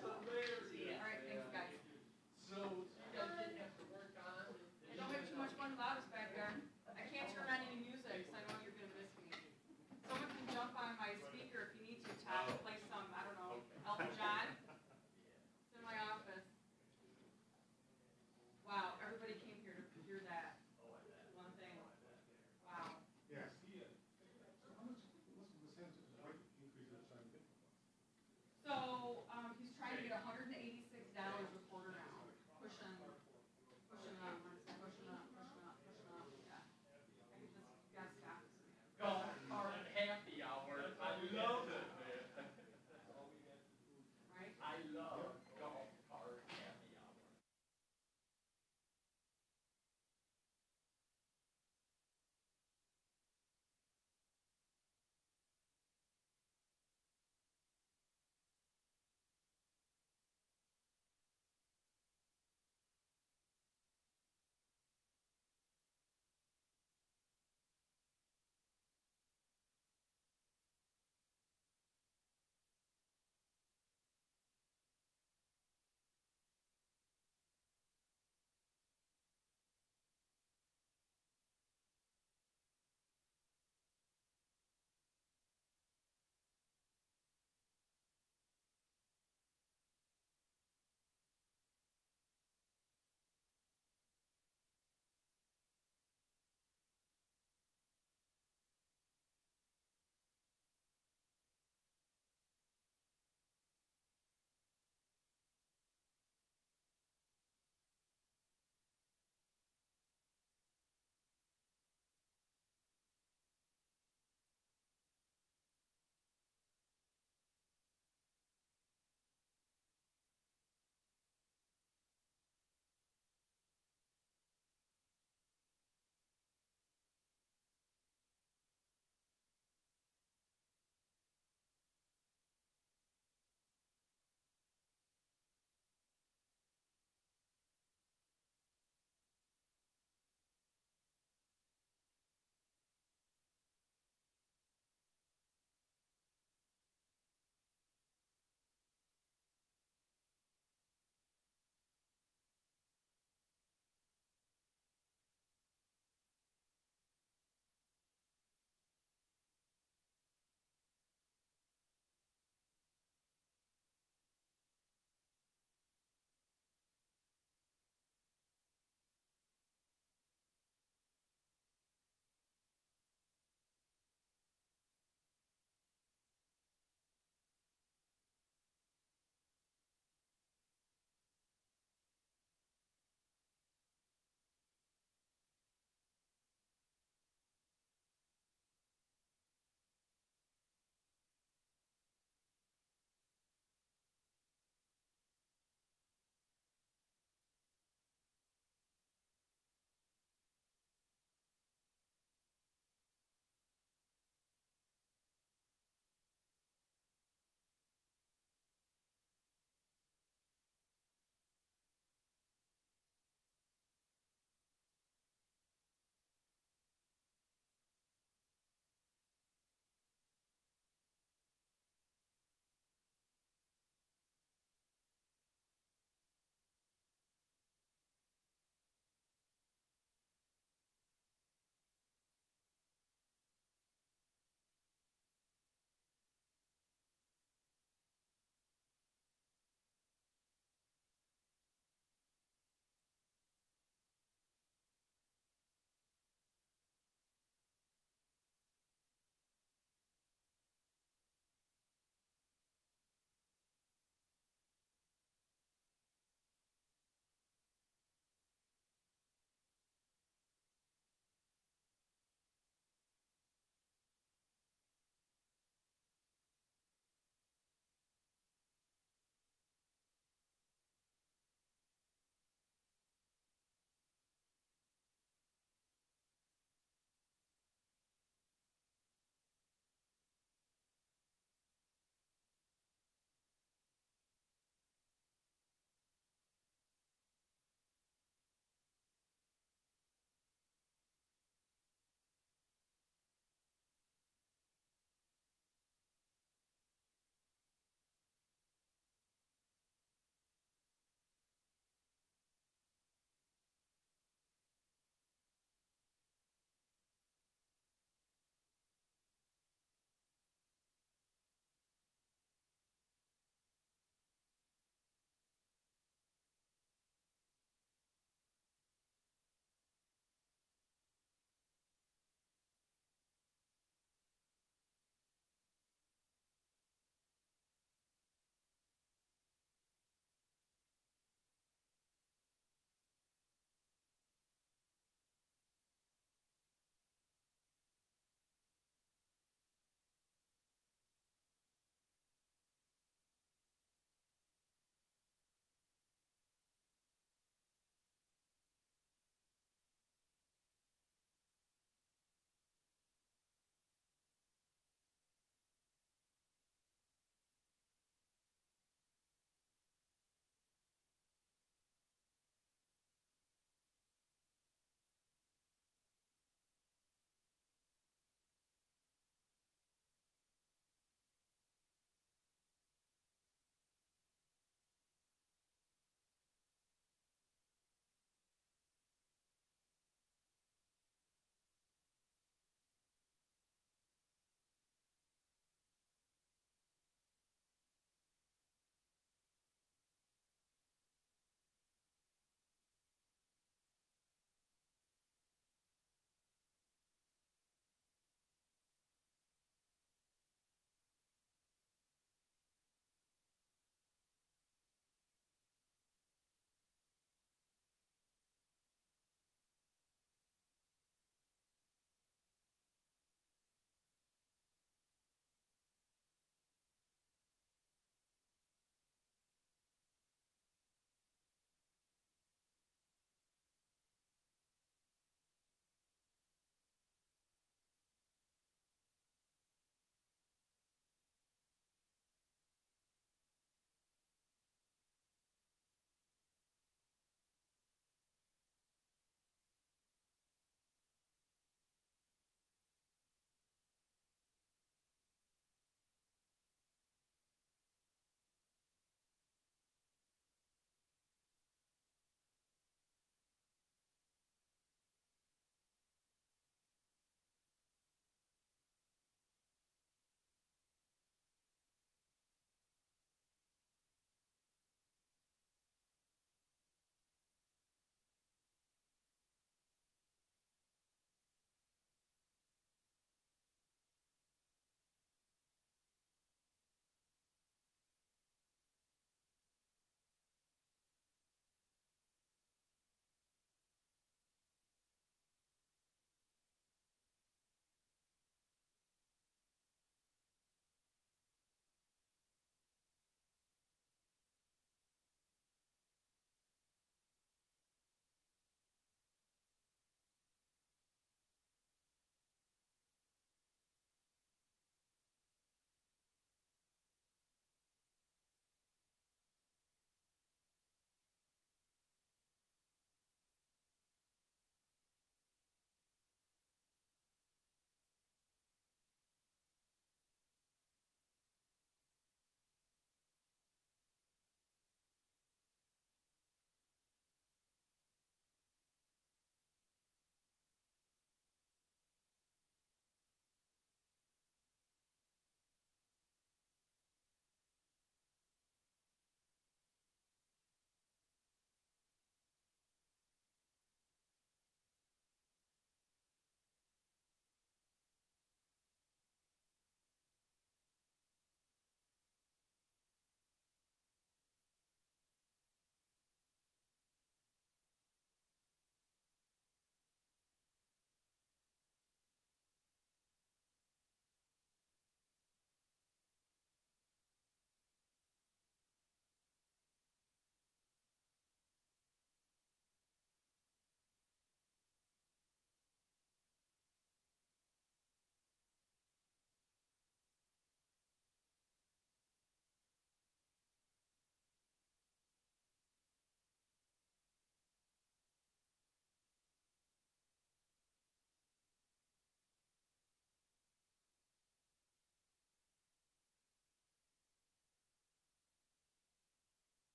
All right, thanks, guys. Don't have too much fun without us back there. I can't turn on any music, so I know you're gonna miss me. Someone can jump on my speaker if you need to, Todd, play some, I don't know, Elton John. It's in my office. Wow, everybody came here to hear that. One thing. Wow. So, he's trying to get $186 a quarter now, pushing up, pushing up, pushing up, yeah. I think this, you gotta stop this. Golf cart happy hour, I love it, man. Right? I love golf cart happy hour.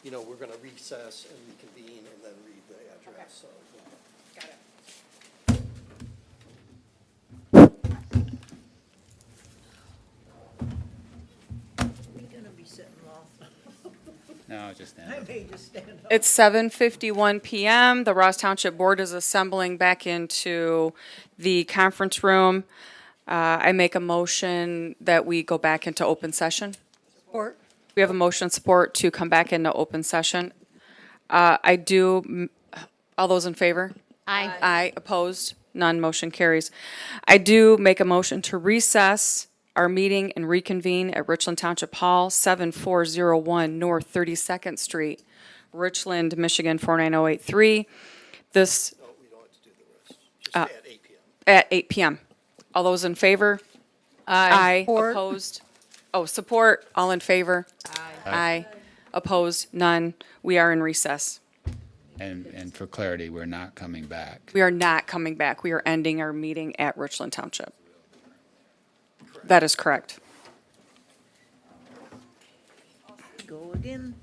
you know, we're going to recess and reconvene and then read the address, so. Got it. You're gonna be sitting long. No, just stand I up. may just stand up. It's 7:51 PM. The Ross Township Board is assembling back into the conference room. I make a motion that we go back into open session. Support. We have a motion support to come back into open session. All those in favor? Aye. Aye, opposed? None, motion carries. I do make a motion to recess our meeting and reconvene at Richland Township Hall, 7401 North 32nd Street, Richland, Michigan 49083. This, No, we don't have to do the rest, just at 8 PM. at 8 PM. All those in favor? Aye. Support. Opposed? Oh, support, all in favor? Aye. Opposed? None. We are in recess. And for clarity, we're not coming back. We are not coming back. We are ending our meeting at Richland Township. That is correct. Go again.